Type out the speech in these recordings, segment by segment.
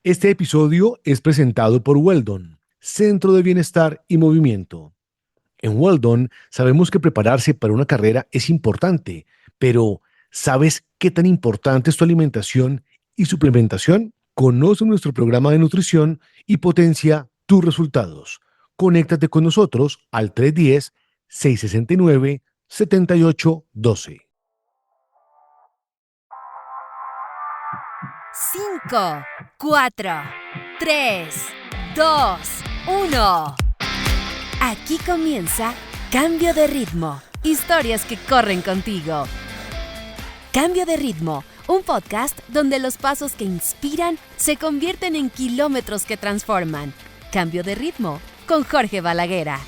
Este episodio es presentado por Weldon, Centro de Bienestar y Movimiento. En Weldon sabemos que prepararse para una carrera es importante, pero ¿sabes qué tan importante es tu alimentación y suplementación? Conoce nuestro programa de nutrición y potencia tus resultados. Conéctate con nosotros al 310-669-7812. 5, 4, 3, 2, 1. Aquí comienza Cambio de Ritmo. Historias que corren contigo. Cambio de Ritmo, un podcast donde los pasos que inspiran se convierten en kilómetros que transforman. Cambio de Ritmo con Jorge Balaguera.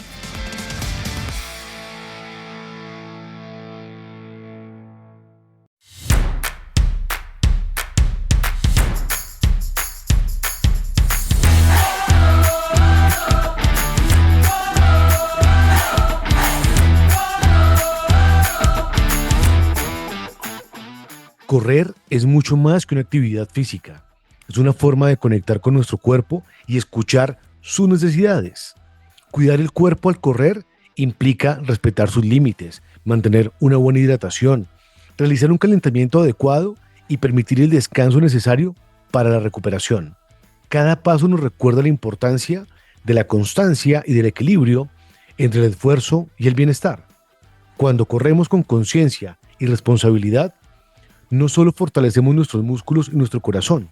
Correr es mucho más que una actividad física. Es una forma de conectar con nuestro cuerpo y escuchar sus necesidades. Cuidar el cuerpo al correr implica respetar sus límites, mantener una buena hidratación, realizar un calentamiento adecuado y permitir el descanso necesario para la recuperación. Cada paso nos recuerda la importancia de la constancia y del equilibrio entre el esfuerzo y el bienestar. Cuando corremos con conciencia y responsabilidad, no solo fortalecemos nuestros músculos y nuestro corazón,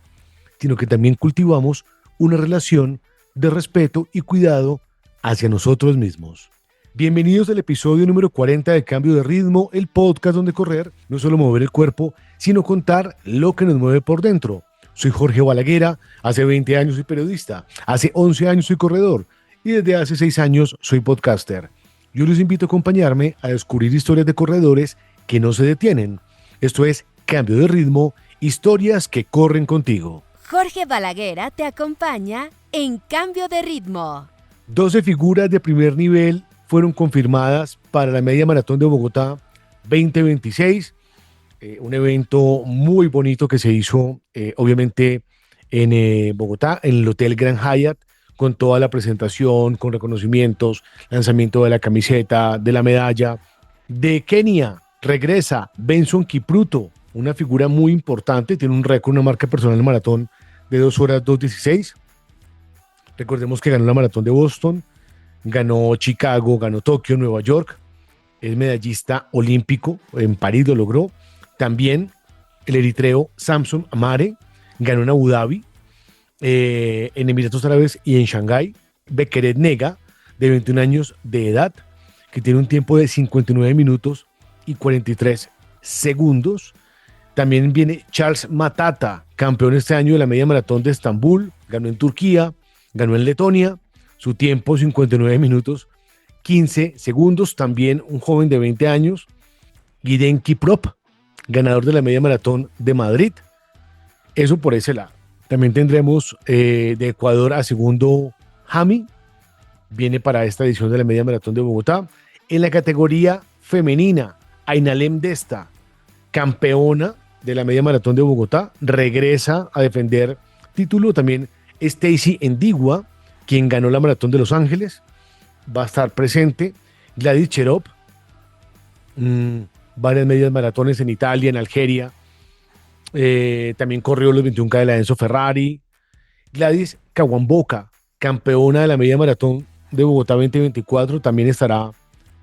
sino que también cultivamos una relación de respeto y cuidado hacia nosotros mismos. Bienvenidos al episodio número 40 de Cambio de Ritmo, el podcast donde correr no es solo mover el cuerpo, sino contar lo que nos mueve por dentro. Soy Jorge Balaguera, hace 20 años soy periodista, hace 11 años soy corredor y desde hace 6 años soy podcaster. Yo les invito a acompañarme a descubrir historias de corredores que no se detienen. Esto es Cambio de Ritmo, historias que corren contigo. Jorge Balaguera te acompaña en Cambio de Ritmo. 12 figuras de primer nivel fueron confirmadas para la Media Maratón de Bogotá 2026, un evento muy bonito que se hizo obviamente en Bogotá, en el Hotel Grand Hyatt, con toda la presentación, con reconocimientos, lanzamiento de la camiseta, de la medalla. De Kenia regresa Benson Kipruto, una figura muy importante, tiene un récord, una marca personal en maratón de 2 horas 2:16. Recordemos que ganó la maratón de Boston, ganó Chicago, ganó Tokio, Nueva York, es medallista olímpico, en París lo logró. También el eritreo Samson Amare ganó en Abu Dhabi, en Emiratos Árabes y en Shanghái. Bekeret Nega, de 21 años de edad, que tiene un tiempo de 59 minutos y 43 segundos. También viene Charles Matata, campeón este año de la media maratón de Estambul, ganó en Turquía, ganó en Letonia, su tiempo 59 minutos 15 segundos. También un joven de 20 años, Guiden Kiprop, ganador de la media maratón de Madrid. Eso por ese lado. También tendremos de Ecuador a Segundo Hami, viene para esta edición de la media maratón de Bogotá. En la categoría femenina, Ainalem Desta, campeona de la media maratón de Bogotá, regresa a defender título. También Stacy Endigua, quien ganó la maratón de Los Ángeles, va a estar presente. Gladys Cherop, varias medias maratones en Italia, en Algeria. También corrió los 21K de la Enzo Ferrari. Gladys Kawamboka, campeona de la media maratón de Bogotá 2024, también estará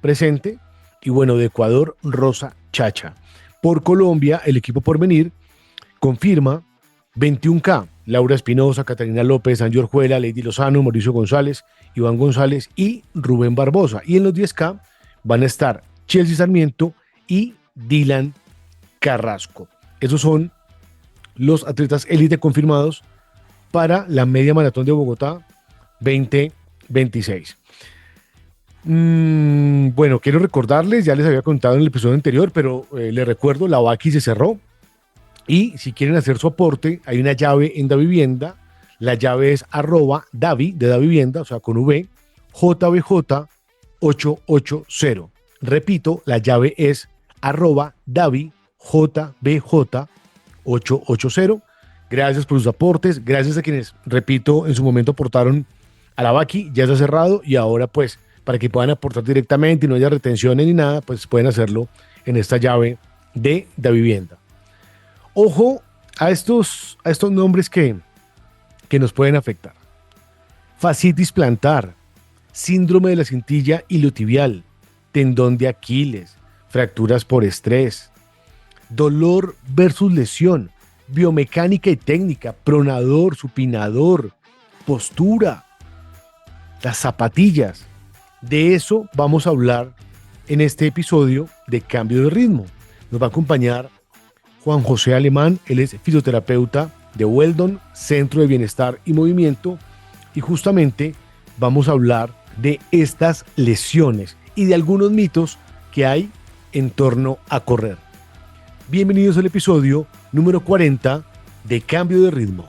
presente. Y bueno, de Ecuador, Rosa Chacha. Por Colombia, el equipo Porvenir confirma 21K. Laura Espinosa, Catalina López, Ángel Orjuela, Lady Lozano, Mauricio González, Iván González y Rubén Barbosa. Y en los 10K van a estar Chelsea Sarmiento y Dylan Carrasco. Esos son los atletas élite confirmados para la media maratón de Bogotá 2026. Bueno, quiero recordarles, ya les había contado en el episodio anterior, pero les recuerdo, la Vaki se cerró y si quieren hacer su aporte, hay una llave en Davivienda. La llave es @Davi, de Davivienda, o sea, con V, JBJ 880. Repito, la llave es @Davi, JBJ 880. Gracias por sus aportes, gracias a quienes, repito, en su momento aportaron a la Baki, ya está cerrado y ahora pues para que puedan aportar directamente y no haya retenciones ni nada, pues pueden hacerlo en esta llave de Da Vivienda. Ojo a estos nombres que nos pueden afectar. Fascitis plantar, síndrome de la cintilla iliotibial, tendón de Aquiles, fracturas por estrés, dolor versus lesión, biomecánica y técnica, pronador, supinador, postura, las zapatillas. De eso vamos a hablar en este episodio de Cambio de Ritmo. Nos va a acompañar Juan José Alemán, él es fisioterapeuta de Weldon, Centro de Bienestar y Movimiento, y justamente vamos a hablar de estas lesiones y de algunos mitos que hay en torno a correr. Bienvenidos al episodio número 40 de Cambio de Ritmo.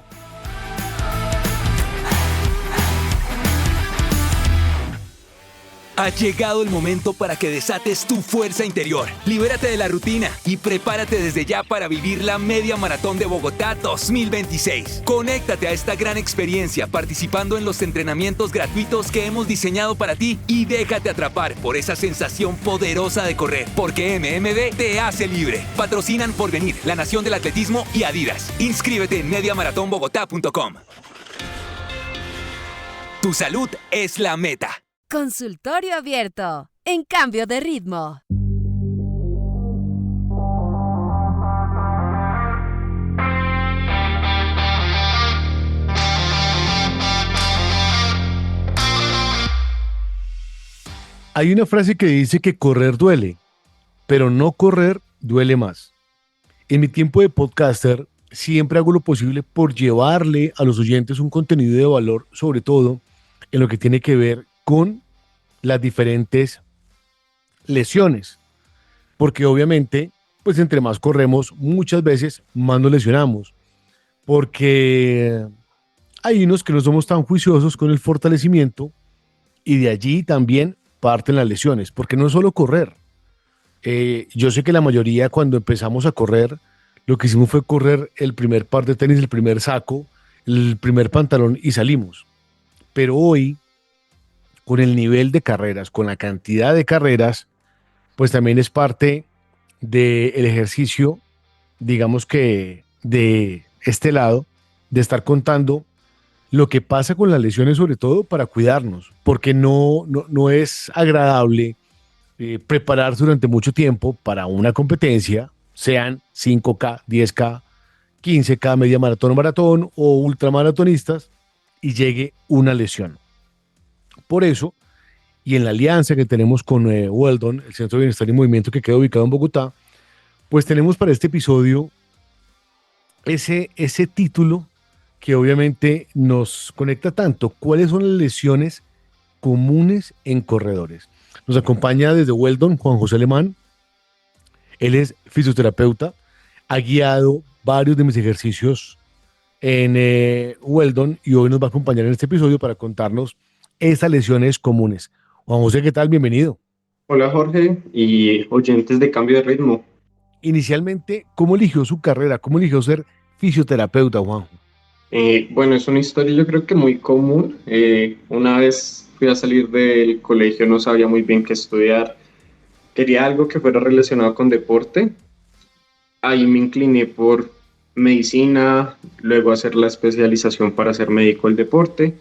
Ha llegado el momento para que desates tu fuerza interior. Libérate de la rutina y prepárate desde ya para vivir la Media Maratón de Bogotá 2026. Conéctate a esta gran experiencia participando en los entrenamientos gratuitos que hemos diseñado para ti y déjate atrapar por esa sensación poderosa de correr, porque MMD te hace libre. Patrocinan Porvenir, La Nación del Atletismo y Adidas. Inscríbete en mediamaratonbogotá.com. Tu salud es la meta. Consultorio abierto en Cambio de Ritmo. Hay una frase que dice que correr duele, pero no correr duele más. En mi tiempo de podcaster siempre hago lo posible por llevarle a los oyentes un contenido de valor, sobre todo en lo que tiene que ver con las diferentes lesiones, porque obviamente, pues entre más corremos, muchas veces más nos lesionamos, porque hay unos que no somos tan juiciosos con el fortalecimiento y de allí también parten las lesiones, porque no es solo correr. Yo sé que la mayoría cuando empezamos a correr, lo que hicimos fue correr el primer par de tenis, el primer saco, el primer pantalón y salimos, pero hoy con el nivel de carreras, con la cantidad de carreras, pues también es parte del ejercicio, digamos que de este lado, de estar contando lo que pasa con las lesiones, sobre todo para cuidarnos, porque no es agradable prepararse durante mucho tiempo para una competencia, sean 5K, 10K, 15K, media maratón o maratón o ultramaratonistas, y llegue una lesión. Por eso, y en la alianza que tenemos con Weldon, el Centro de Bienestar y Movimiento que queda ubicado en Bogotá, pues tenemos para este episodio ese título que obviamente nos conecta tanto. ¿Cuáles son las lesiones comunes en corredores? Nos acompaña desde Weldon Juan José Alemán. Él es fisioterapeuta, ha guiado varios de mis ejercicios en Weldon y hoy nos va a acompañar en este episodio para contarnos esas lesiones comunes. Juan José, ¿qué tal? Bienvenido. Hola Jorge y oyentes de Cambio de Ritmo. Inicialmente, ¿cómo eligió su carrera? ¿Cómo eligió ser fisioterapeuta, Juanjo? Bueno, es una historia yo creo que muy común. Una vez fui a salir del colegio, no sabía muy bien qué estudiar. Quería algo que fuera relacionado con deporte. Ahí me incliné por medicina, luego hacer la especialización para ser médico del deporte.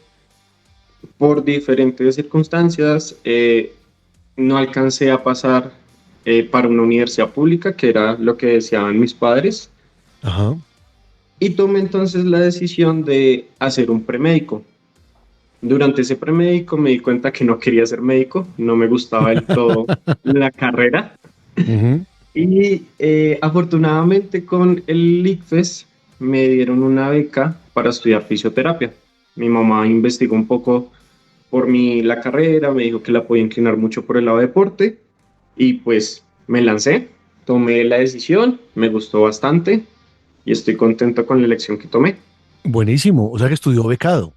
Por diferentes circunstancias, no alcancé a pasar para una universidad pública, que era lo que deseaban mis padres. Ajá. Y tomé entonces la decisión de hacer un premédico. Durante ese premédico me di cuenta que no quería ser médico, no me gustaba del todo la carrera. Uh-huh. Y afortunadamente con el ICFES me dieron una beca para estudiar fisioterapia. Mi mamá investigó un poco por la carrera, me dijo que la podía inclinar mucho por el lado de deporte y pues me lancé, tomé la decisión, me gustó bastante y estoy contento con la elección que tomé. Buenísimo, o sea que estudió becado.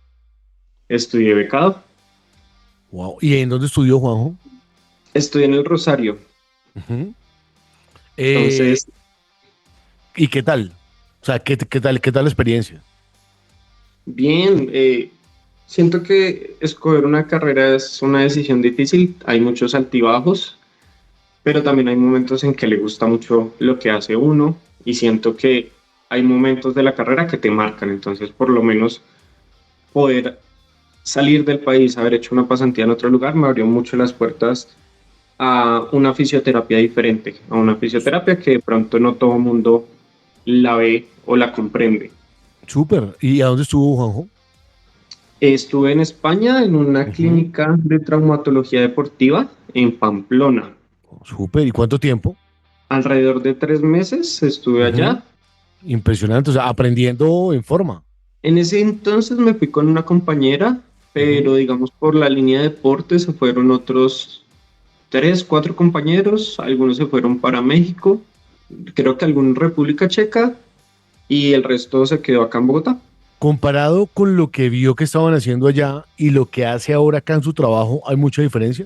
Estudié becado. Wow. ¿Y en dónde estudió, Juanjo? Estudié en el Rosario. Uh-huh. Entonces, ¿Y qué tal? O sea, qué tal la experiencia? Bien, siento que escoger una carrera es una decisión difícil, hay muchos altibajos, pero también hay momentos en que le gusta mucho lo que hace uno y siento que hay momentos de la carrera que te marcan, entonces por lo menos poder salir del país, haber hecho una pasantía en otro lugar, me abrió mucho las puertas a una fisioterapia diferente, a una fisioterapia que de pronto no todo el mundo la ve o la comprende. Súper. ¿Y a dónde estuvo Juanjo? Estuve en España en una Ujú. clínica de traumatología deportiva en Pamplona. Súper. ¿Y cuánto tiempo? Alrededor de 3 meses estuve Ujú. allá. Impresionante, o sea, aprendiendo en forma. En ese entonces me fui con una compañera, Ujú. pero digamos por la línea de deportes se fueron otros 3, 4 compañeros, algunos se fueron para México, creo que algunos en República Checa y el resto se quedó acá en Bogotá. Comparado con lo que vio que estaban haciendo allá y lo que hace ahora acá en su trabajo, ¿hay mucha diferencia?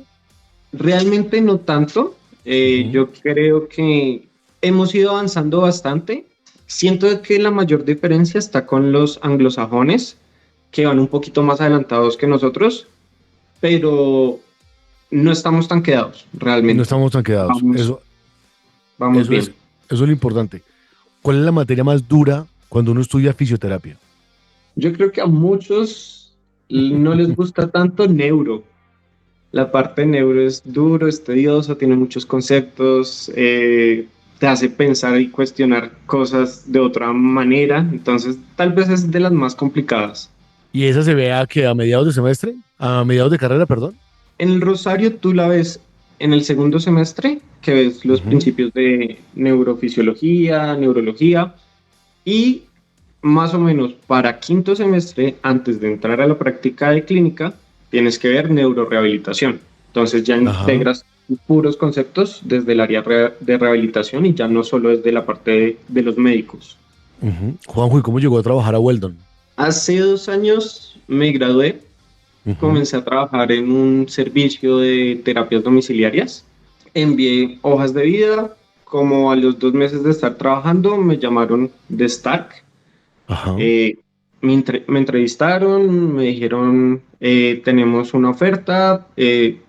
Realmente no tanto. Ujú. Yo creo que hemos ido avanzando bastante. Siento que la mayor diferencia está con los anglosajones, que van un poquito más adelantados que nosotros, pero no estamos tan quedados, No realmente. estamos tan quedados. Vamos, Eso, vamos eso es, bien. eso es lo importante. ¿Cuál es la materia más dura cuando uno estudia fisioterapia? Yo creo que a muchos no les gusta tanto neuro. La parte de neuro es duro, es tedioso, tiene muchos conceptos, te hace pensar y cuestionar cosas de otra manera, entonces tal vez es de las más complicadas. ¿Y esa se vea que a mediados de semestre? ¿A mediados de carrera, perdón? En el Rosario tú la ves en el segundo semestre, que ves los Ujú. principios de neurofisiología, neurología, y más o menos para quinto semestre, antes de entrar a la práctica de clínica, tienes que ver neurorehabilitación. Entonces ya Ajá. integras puros conceptos desde el área de rehabilitación y ya no solo desde la parte de los médicos. Ujú. Juanjo, ¿y cómo llegó a trabajar a Weldon? Hace 2 años me gradué, Ujú. comencé a trabajar en un servicio de terapias domiciliarias, envié hojas de vida, como a los 2 meses de estar trabajando me llamaron de Stark. Ajá. Eh, me entrevistaron, me dijeron, tenemos una oferta,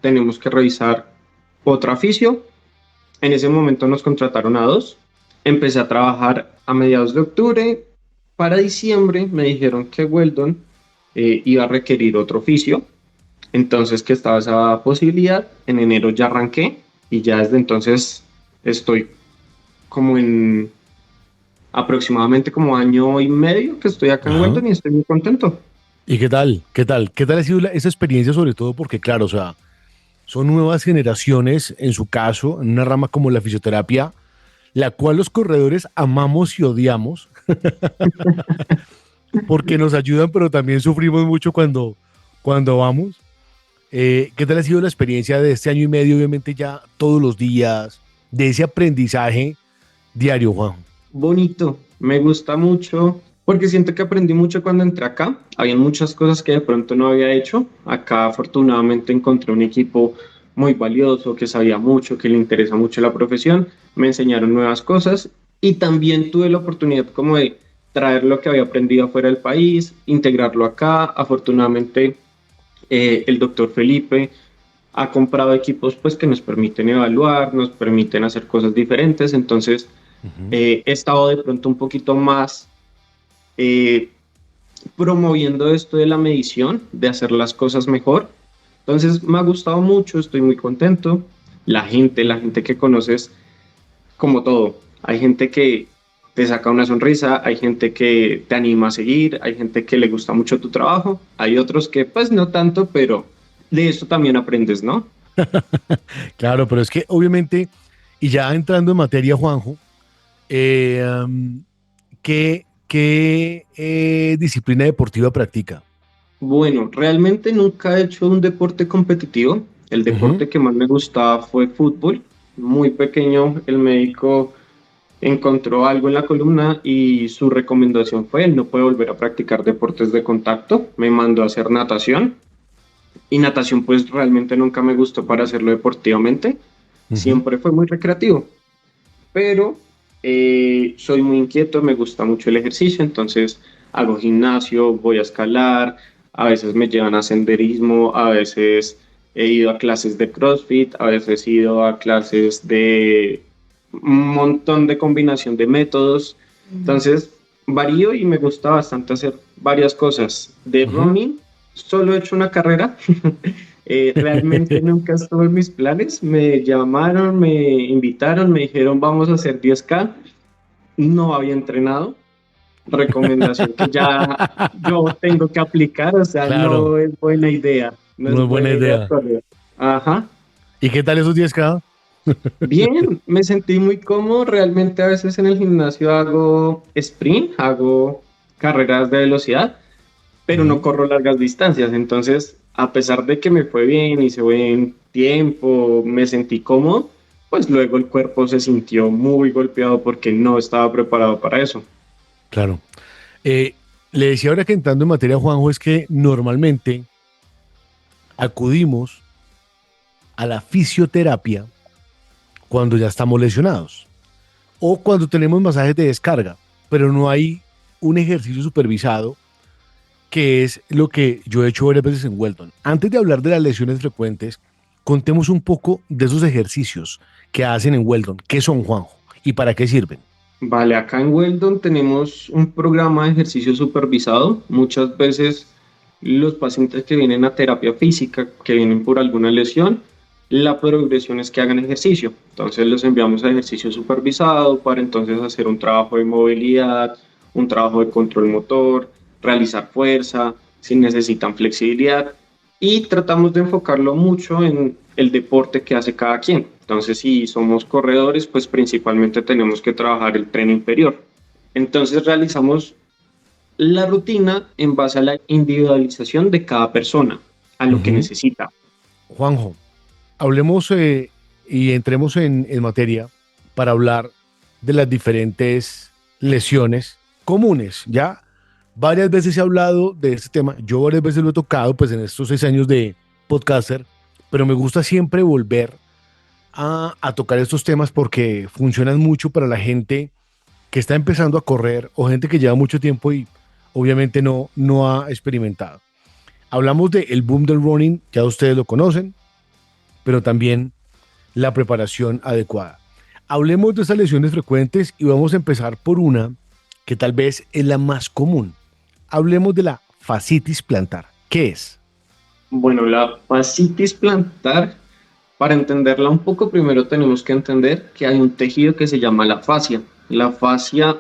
tenemos que revisar otro oficio. En ese momento nos contrataron a dos. Empecé a trabajar a mediados de octubre. Para diciembre me dijeron que Weldon iba a requerir otro oficio. Entonces que estaba esa posibilidad. En enero ya arranqué y ya desde entonces estoy como en aproximadamente como año y medio que estoy acá en Ajá. Weldon y estoy muy contento. ¿Y qué tal? ¿Qué tal? ¿Qué tal ha sido esa experiencia, sobre todo porque, claro, o sea, son nuevas generaciones, en su caso, en una rama como la fisioterapia, la cual los corredores amamos y odiamos, porque nos ayudan, pero también sufrimos mucho cuando vamos. ¿Qué tal ha sido la experiencia de este año y medio, obviamente ya todos los días, de ese aprendizaje diario, Juan? Bonito, me gusta mucho porque siento que aprendí mucho cuando entré acá. Había muchas cosas que de pronto no había hecho. Acá afortunadamente encontré un equipo muy valioso, que sabía mucho, que le interesa mucho la profesión. Me enseñaron nuevas cosas y también tuve la oportunidad como de traer lo que había aprendido afuera del país, integrarlo acá. Afortunadamente el doctor Felipe ha comprado equipos pues que nos permiten evaluar, nos permiten hacer cosas diferentes. Entonces Ujú. he estado de pronto un poquito más eh, promoviendo esto de la medición, de hacer las cosas mejor. Entonces me ha gustado mucho, estoy muy contento. La gente que conoces, como todo, hay gente que te saca una sonrisa, hay gente que te anima a seguir, hay gente que le gusta mucho tu trabajo, hay otros que pues no tanto, pero de esto también aprendes, ¿no? Claro, pero es que obviamente, y ya entrando en materia, Juanjo, ¿qué disciplina deportiva practica? Bueno, realmente nunca he hecho un deporte competitivo. El Ujú. deporte que más me gustaba fue fútbol. Muy pequeño, el médico encontró algo en la columna y su recomendación fue, él no puede volver a practicar deportes de contacto. Me mandó a hacer natación y natación pues realmente nunca me gustó para hacerlo deportivamente. Ujú. Siempre fue muy recreativo. Pero Soy muy inquieto, me gusta mucho el ejercicio, entonces hago gimnasio, voy a escalar, a veces me llevan a senderismo, a veces he ido a clases de CrossFit, a veces he ido a clases de un montón de combinación de métodos. Entonces varío y me gusta bastante hacer varias cosas. De Ujú. running, solo he hecho una carrera. Realmente nunca estuvo en mis planes. Me llamaron, me invitaron, me dijeron vamos a hacer 10K. No había entrenado. Recomendación que ya yo tengo que aplicar, o sea, Claro, no es buena idea. No no es es buena buena idea idea. correr. Ajá. ¿Y qué tal esos 10K? Bien, me sentí muy cómodo. Realmente a veces en el gimnasio hago sprint, hago carreras de velocidad, pero no Ujú. corro largas distancias. Entonces, a pesar de que me fue bien, hice buen tiempo, me sentí cómodo, pues luego el cuerpo se sintió muy golpeado porque no estaba preparado para eso. Claro. Eh, Le decía ahora que entrando en materia, Juanjo, es que normalmente acudimos a la fisioterapia cuando ya estamos lesionados o cuando tenemos masajes de descarga, pero no hay un ejercicio supervisado que es lo que yo he hecho varias veces en Weldon. Antes de hablar de las lesiones frecuentes, contemos un poco de esos ejercicios que hacen en Weldon. ¿Qué son, Juanjo? ¿Y para qué sirven? Vale, acá en Weldon tenemos un programa de ejercicio supervisado. Muchas veces los pacientes que vienen a terapia física, que vienen por alguna lesión, la progresión es que hagan ejercicio. Entonces los enviamos a ejercicio supervisado para entonces hacer un trabajo de movilidad, un trabajo de control motor, realizar fuerza, si necesitan flexibilidad y tratamos de enfocarlo mucho en el deporte que hace cada quien. Entonces, si somos corredores, pues principalmente tenemos que trabajar el tren inferior. Entonces, realizamos la rutina en base a la individualización de cada persona, a lo que Ujú. necesita. Juanjo, hablemos y entremos en materia para hablar de las diferentes lesiones comunes. Ya varias veces se ha hablado de este tema. Yo varias veces lo he tocado pues en estos 6 años de podcaster, pero me gusta siempre volver a tocar estos temas porque funcionan mucho para la gente que está empezando a correr o gente que lleva mucho tiempo y obviamente no ha experimentado. Hablamos del boom del running, ya ustedes lo conocen, pero también la preparación adecuada. Hablemos de estas lesiones frecuentes y vamos a empezar por una que tal vez es la más común. Hablemos de la fascitis plantar. ¿Qué es? Bueno, la fascitis plantar, para entenderla un poco, primero tenemos que entender que hay un tejido que se llama la fascia. La fascia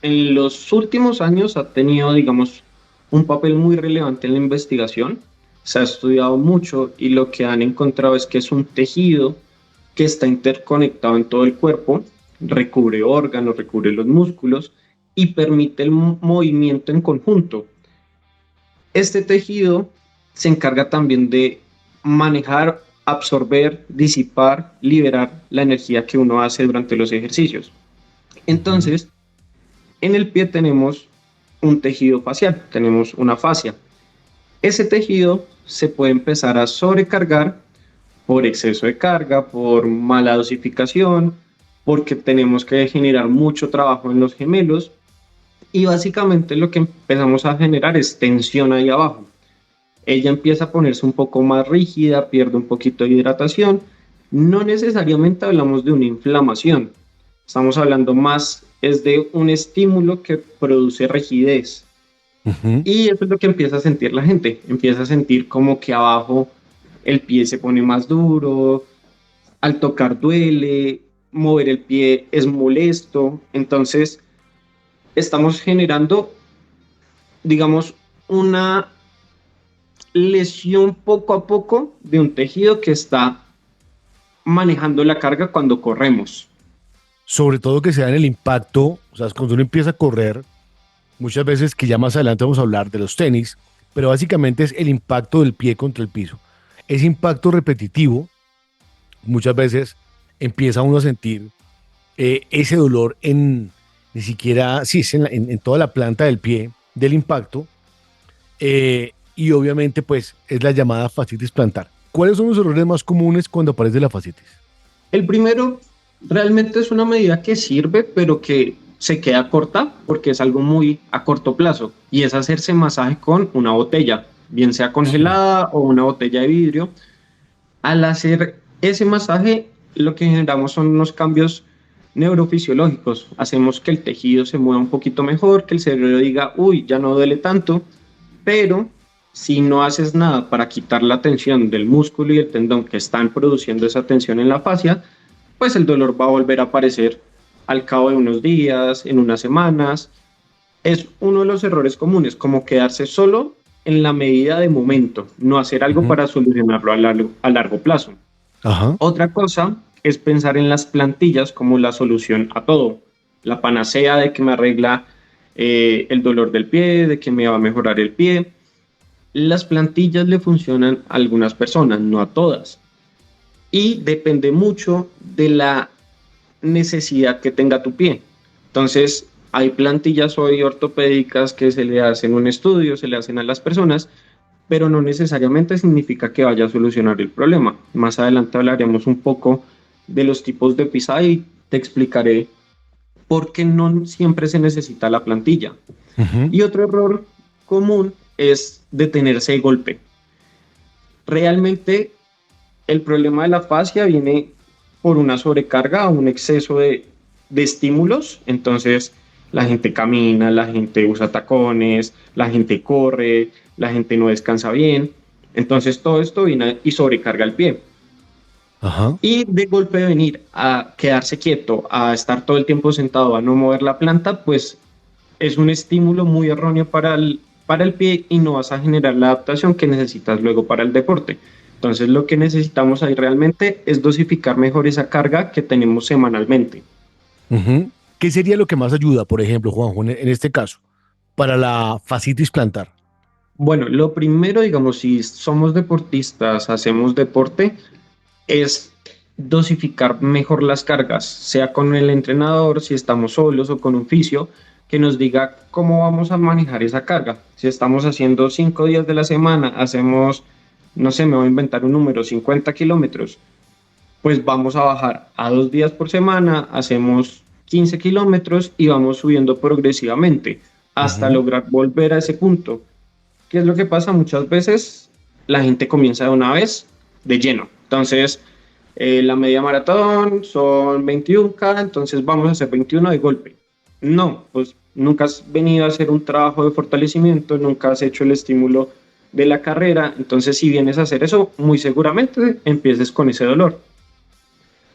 en los últimos años ha tenido, digamos, un papel muy relevante en la investigación. Se ha estudiado mucho y lo que han encontrado es que es un tejido que está interconectado en todo el cuerpo, recubre órganos, recubre los músculos y permite el movimiento en conjunto. Este tejido se encarga también de manejar, absorber, disipar, liberar la energía que uno hace durante los ejercicios. Ujú. Entonces, en el pie tenemos un tejido facial, tenemos una fascia. Ese tejido se puede empezar a sobrecargar por exceso de carga, por mala dosificación, porque tenemos que generar mucho trabajo en los gemelos y básicamente lo que empezamos a generar es tensión ahí abajo. Ella empieza a ponerse un poco más rígida, pierde un poquito de hidratación. No necesariamente hablamos de una inflamación, estamos hablando más es de un estímulo que produce rigidez. Ujú. Y eso es lo que empieza a sentir la gente, empieza a sentir como que abajo el pie se pone más duro, al tocar duele, mover el pie es molesto, entonces estamos generando, digamos, una lesión poco a poco de un tejido que está manejando la carga cuando corremos. Sobre todo que sea en el impacto, o sea, cuando uno empieza a correr, muchas veces que ya más adelante vamos a hablar de los tenis, pero básicamente es el impacto del pie contra el piso. Ese impacto repetitivo, muchas veces empieza uno a sentir ese dolor en, ni siquiera, sí, es en toda la planta del pie del impacto, y obviamente pues es la llamada fascitis plantar. ¿Cuáles son los errores más comunes cuando aparece la fascitis? El primero, Realmente es una medida que sirve, pero que se queda corta porque es algo muy a corto plazo y es hacerse masaje con una botella, bien sea Sí. congelada o una botella de vidrio. Al hacer ese masaje, lo que generamos son unos cambios neurofisiológicos. Hacemos que el tejido se mueva un poquito mejor, que el cerebro diga, uy, ya no duele tanto, pero si no haces nada para quitar la tensión del músculo y el tendón que están produciendo esa tensión en la fascia, pues el dolor va a volver a aparecer al cabo de unos días, en unas semanas. Es uno de los errores comunes, como quedarse solo en la medida de momento, no hacer algo Ujú. para solucionarlo a largo plazo. Ajá. Otra cosa es pensar en las plantillas como la solución a todo, la panacea de que me arregla el dolor del pie, de que me va a mejorar el pie. Las plantillas le funcionan a algunas personas, no a todas. Y depende mucho de la necesidad que tenga tu pie. Entonces, hay plantillas hoy ortopédicas que se le hacen un estudio, se le hacen a las personas, pero no necesariamente significa que vaya a solucionar el problema. Más adelante hablaremos un poco de los tipos de pisada y te explicaré por qué no siempre se necesita la plantilla. Ujú. Y otro error común es detenerse de golpe. Realmente el problema de la fascia viene por una sobrecarga o un exceso de estímulos. Entonces, la gente camina, la gente usa tacones, la gente corre, la gente no descansa bien. Entonces, todo esto viene y sobrecarga el pie. Ajá. Y de golpe venir a quedarse quieto, a estar todo el tiempo sentado, a no mover la planta, pues es un estímulo muy erróneo para el pie y no vas a generar la adaptación que necesitas luego para el deporte. Entonces lo que necesitamos ahí realmente es dosificar mejor esa carga que tenemos semanalmente. Ujú. ¿Qué sería lo que más ayuda, por ejemplo, Juanjo, en este caso, para la fascitis plantar? Bueno, lo primero, digamos, si somos deportistas, hacemos deporte, es dosificar mejor las cargas, sea con el entrenador, si estamos solos o con un fisio, que nos diga cómo vamos a manejar esa carga. Si estamos haciendo 5 días de la semana, hacemos, no sé, me voy a inventar un número, 50 kilómetros, pues vamos a bajar a 2 días por semana, hacemos 15 kilómetros y vamos subiendo progresivamente hasta Ujú. lograr volver a ese punto. ¿Qué es lo que pasa? Muchas veces la gente comienza de una vez de lleno. Entonces, la media maratón son 21K, entonces vamos a hacer 21 de golpe. No, pues nunca has venido a hacer un trabajo de fortalecimiento, nunca has hecho el estímulo de la carrera, entonces si vienes a hacer eso, muy seguramente empieces con ese dolor.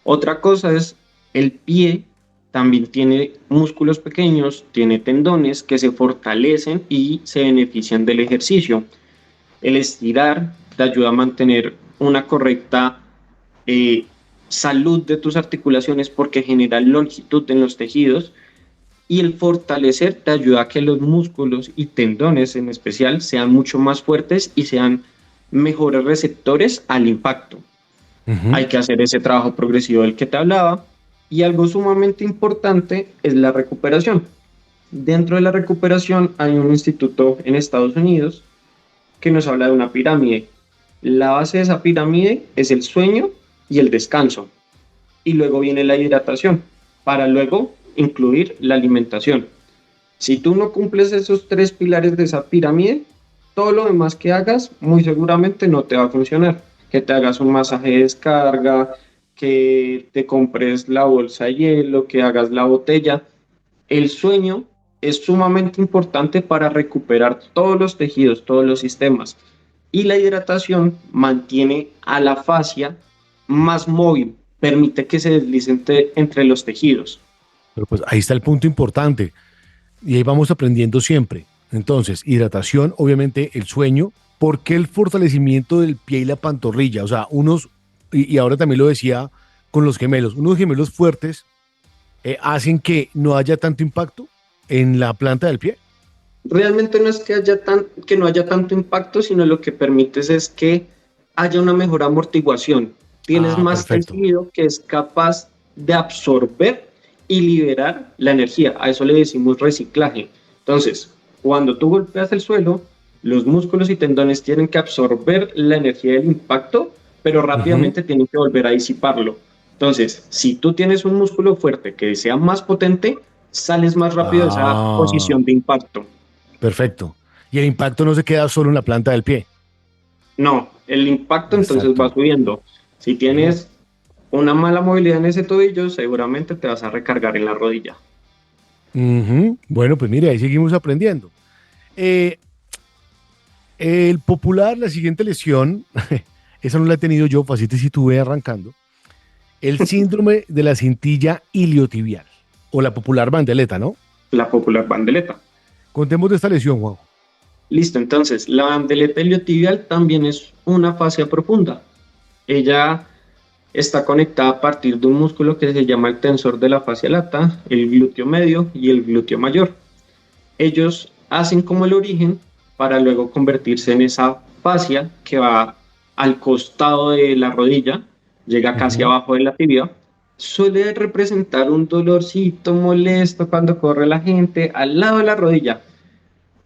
Otra cosa es el pie, también tiene músculos pequeños, tiene tendones que se fortalecen y se benefician del ejercicio. El estirar te ayuda a mantener una correcta eh, salud de tus articulaciones porque genera longitud en los tejidos y el fortalecer te ayuda a que los músculos y tendones en especial sean mucho más fuertes y sean mejores receptores al impacto. Ujú. Hay que hacer ese trabajo progresivo del que te hablaba y algo sumamente importante es la recuperación. Dentro de la recuperación hay un instituto en Estados Unidos que nos habla de una pirámide. La base de esa pirámide es el sueño y el descanso. Y luego viene la hidratación, para luego incluir la alimentación. Si tú no cumples esos 3 pilares de esa pirámide, todo lo demás que hagas muy seguramente no te va a funcionar. Que te hagas un masaje de descarga, que te compres la bolsa de hielo, que hagas la botella. El sueño es sumamente importante para recuperar todos los tejidos, todos los sistemas. Y la hidratación mantiene a la fascia más móvil, permite que se deslice entre los tejidos. Pero pues ahí está el punto importante. Y ahí vamos aprendiendo siempre. Entonces, hidratación, obviamente el sueño. ¿Por qué el fortalecimiento del pie y la pantorrilla? O sea, y ahora también lo decía con los gemelos, unos gemelos fuertes hacen que no haya tanto impacto en la planta del pie. Realmente no es que no haya tanto impacto, sino lo que permites es que haya una mejor amortiguación. Tienes Ah, más perfecto. tejido que es capaz de absorber y liberar la energía. A eso le decimos reciclaje. Entonces, cuando tú golpeas el suelo, los músculos y tendones tienen que absorber la energía del impacto, pero Ujú. rápidamente tienen que volver a disiparlo. Entonces, si tú tienes un músculo fuerte que sea más potente, sales más rápido de esa Ah, posición de impacto. perfecto. Y el impacto no se queda solo en la planta del pie. No, el impacto entonces va Exacto. subiendo. Si Bueno, tienes una mala movilidad en ese tobillo, seguramente te vas a recargar en la rodilla. ujú. Bueno, pues mire, ahí seguimos aprendiendo. Eh, el popular, la siguiente lesión, esa no la he tenido yo, así si tuve arrancando, el síndrome de la cintilla iliotibial, o la popular bandeleta, ¿no? La popular bandeleta. Contemos de esta lesión, Juan. Listo, entonces la bandeleta iliotibial también es una fascia profunda. Ella está conectada a partir de un músculo que se llama el tensor de la fascia lata, el glúteo medio y el glúteo mayor. Ellos hacen como el origen para luego convertirse en esa fascia que va al costado de la rodilla, llega casi Ujú. abajo de la tibia. Suele representar un dolorcito molesto cuando corre la gente al lado de la rodilla,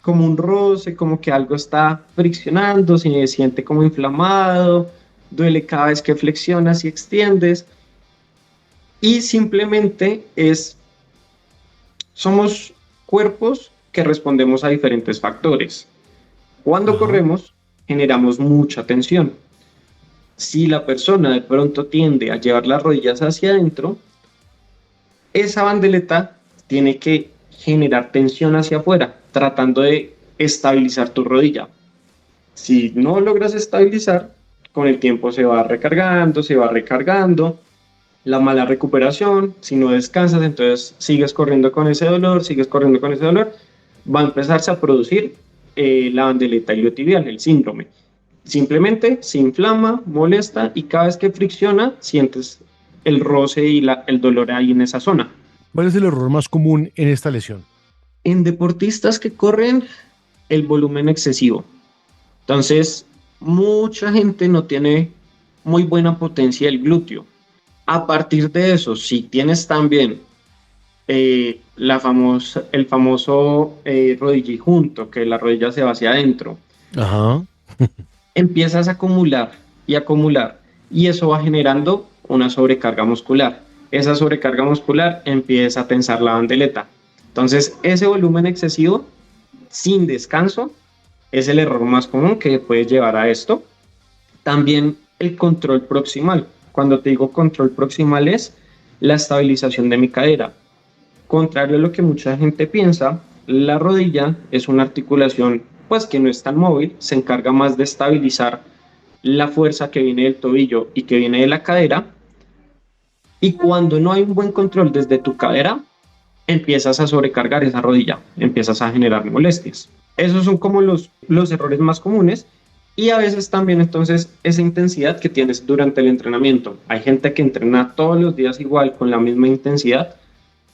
como un roce, como que algo está friccionando, se siente como inflamado, duele cada vez que flexionas y extiendes, y simplemente somos cuerpos que respondemos a diferentes factores. Cuando Ajá. corremos, generamos mucha tensión. Si la persona de pronto tiende a llevar las rodillas hacia adentro, esa bandeleta tiene que generar tensión hacia afuera, tratando de estabilizar tu rodilla. Si no logras estabilizar, con el tiempo se va recargando, se va recargando. La mala recuperación, si no descansas, entonces sigues corriendo con ese dolor, sigues corriendo con ese dolor, va a empezarse a producir la bandeleta iliotibial, el síndrome. Simplemente se inflama, molesta y cada vez que fricciona sientes el roce y el dolor ahí en esa zona. ¿Cuál es el error más común en esta lesión? En deportistas que corren, el volumen excesivo. Entonces, mucha gente no tiene muy buena potencia del glúteo. A partir de eso, si tienes también el famoso rodillejunto, que la rodilla se va hacia adentro, Ajá. empiezas a acumular y acumular, y eso va generando una sobrecarga muscular. Esa sobrecarga muscular empieza a tensar la bandeleta. Entonces, ese volumen excesivo, sin descanso, es el error más común que puede llevar a esto. También el control proximal. Cuando te digo control proximal es la estabilización de mi cadera. Contrario a lo que mucha gente piensa, la rodilla es una articulación pues que no es tan móvil, se encarga más de estabilizar la fuerza que viene del tobillo y que viene de la cadera, y cuando no hay un buen control desde tu cadera, empiezas a sobrecargar esa rodilla, empiezas a generar molestias. Esos son como los errores más comunes, y a veces también entonces esa intensidad que tienes durante el entrenamiento. Hay gente que entrena todos los días igual con la misma intensidad,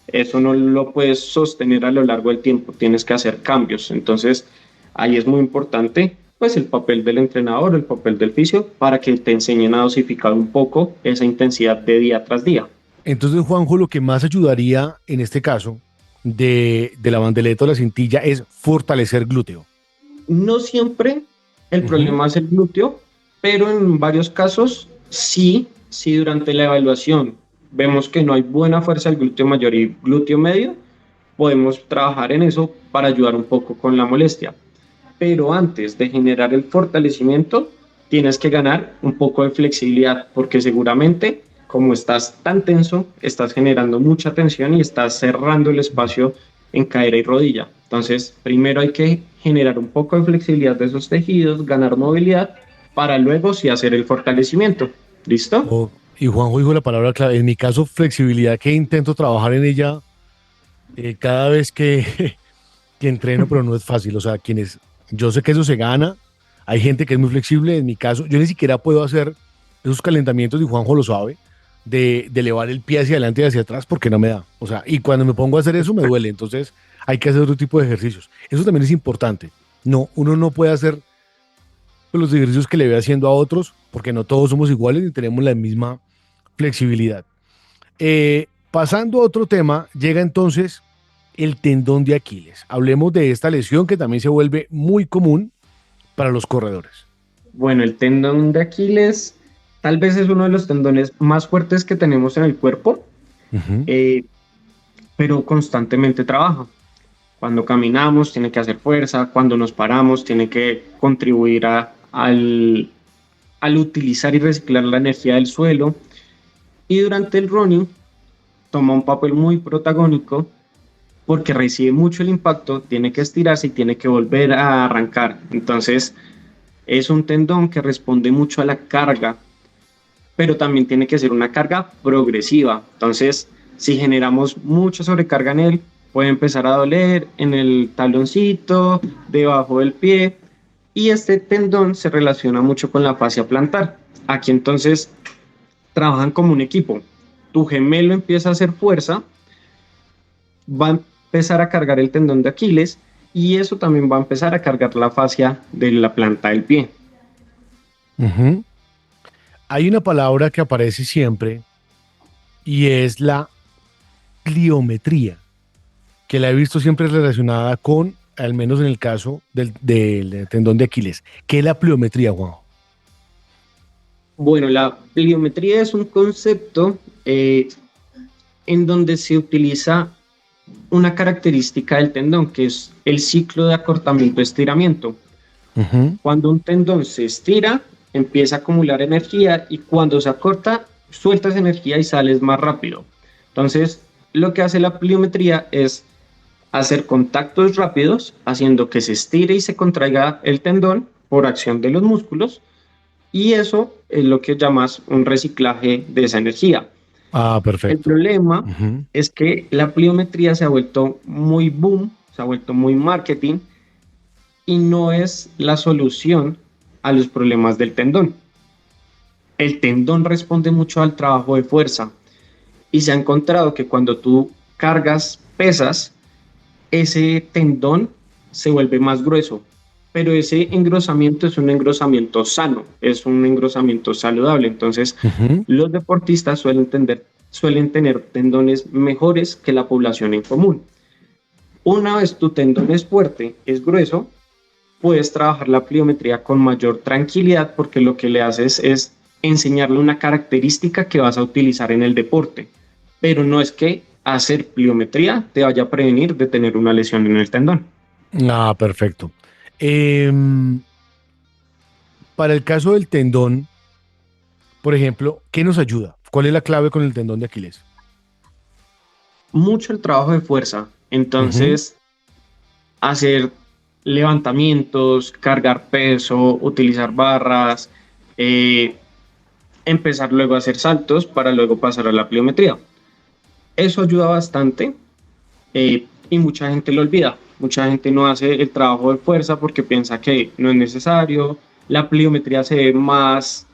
eso no lo puedes sostener a lo largo del tiempo, tienes que hacer cambios. Entonces, ahí es muy importante pues el papel del entrenador, el papel del fisio, para que te enseñen a dosificar un poco esa intensidad de día tras día. Entonces, Juanjo, lo que más ayudaría en este caso de la bandeleta o la cintilla es fortalecer glúteo. No siempre el Ujú. problema es el glúteo, pero en varios casos sí, si durante la evaluación vemos que no hay buena fuerza del glúteo mayor y glúteo medio, podemos trabajar en eso para ayudar un poco con la molestia. Pero antes de generar el fortalecimiento, tienes que ganar un poco de flexibilidad, porque seguramente como estás tan tenso, estás generando mucha tensión y estás cerrando el espacio en cadera y rodilla. Entonces, primero hay que generar un poco de flexibilidad de esos tejidos, ganar movilidad, para luego sí hacer el fortalecimiento. ¿Listo? Y Juanjo dijo la palabra clave. En mi caso, flexibilidad, que intento trabajar en ella cada vez que entreno, pero no es fácil. O sea, yo sé que eso se gana. Hay gente que es muy flexible. En mi caso, yo ni siquiera puedo hacer esos calentamientos, y Juanjo lo sabe, de elevar el pie hacia adelante y hacia atrás porque no me da. O sea, y cuando me pongo a hacer eso me duele. Entonces hay que hacer otro tipo de ejercicios. Eso también es importante. No, uno no puede hacer los ejercicios que le ve haciendo a otros porque no todos somos iguales ni tenemos la misma flexibilidad. Pasando a otro tema, llega entonces el tendón de Aquiles. Hablemos de esta lesión que también se vuelve muy común para los corredores. Bueno, el tendón de Aquiles Tal vez es uno de los tendones más fuertes que tenemos en el cuerpo, Ujú. eh, pero constantemente trabaja. Cuando caminamos tiene que hacer fuerza, cuando nos paramos tiene que contribuir al utilizar y reciclar la energía del suelo. Y durante el running toma un papel muy protagónico porque recibe mucho el impacto, tiene que estirarse y tiene que volver a arrancar. Entonces es un tendón que responde mucho a la carga, pero también tiene que ser una carga progresiva. Entonces, si generamos mucha sobrecarga en él, puede empezar a doler en el taloncito, debajo del pie, y este tendón se relaciona mucho con la fascia plantar. Aquí entonces trabajan como un equipo. Tu gemelo empieza a hacer fuerza, va a empezar a cargar el tendón de Aquiles y eso también va a empezar a cargar la fascia de la planta del pie. Ujú. Hay una palabra que aparece siempre y es la pliometría, que la he visto siempre relacionada con, al menos en el caso del tendón de Aquiles. ¿Qué es la pliometría, Juan? Bueno, la pliometría es un concepto en donde se utiliza una característica del tendón, que es el ciclo de acortamiento-estiramiento. Ujú. Cuando un tendón se estira, empieza a acumular energía y cuando se acorta, sueltas energía y sales más rápido. Entonces, lo que hace la pliometría es hacer contactos rápidos, haciendo que se estire y se contraiga el tendón por acción de los músculos, y eso es lo que llamas un reciclaje de esa energía. Ah, El perfecto. problema Ujú. es que la pliometría se ha vuelto muy boom, se ha vuelto muy marketing y no es la solución a los problemas del tendón. El tendón responde mucho al trabajo de fuerza y se ha encontrado que cuando tú cargas pesas, ese tendón se vuelve más grueso, pero ese engrosamiento es un engrosamiento sano, es un engrosamiento saludable. Entonces, Ujú. los deportistas suelen tener tendones mejores que la población en común. Una vez tu tendón es fuerte, es grueso, puedes trabajar la pliometría con mayor tranquilidad porque lo que le haces es enseñarle una característica que vas a utilizar en el deporte, pero no es que hacer pliometría te vaya a prevenir de tener una lesión en el tendón. Ah, perfecto. Em, para el caso del tendón, por ejemplo, ¿qué nos ayuda? ¿Cuál es la clave con el tendón de Aquiles? Mucho el trabajo de fuerza, Ujú. entonces hacer levantamientos, cargar peso, utilizar barras, eh, empezar luego a hacer saltos para luego pasar a la pliometría. Eso ayuda bastante y mucha gente lo olvida. Mucha gente no hace el trabajo de fuerza porque piensa que no es necesario. La pliometría se ve más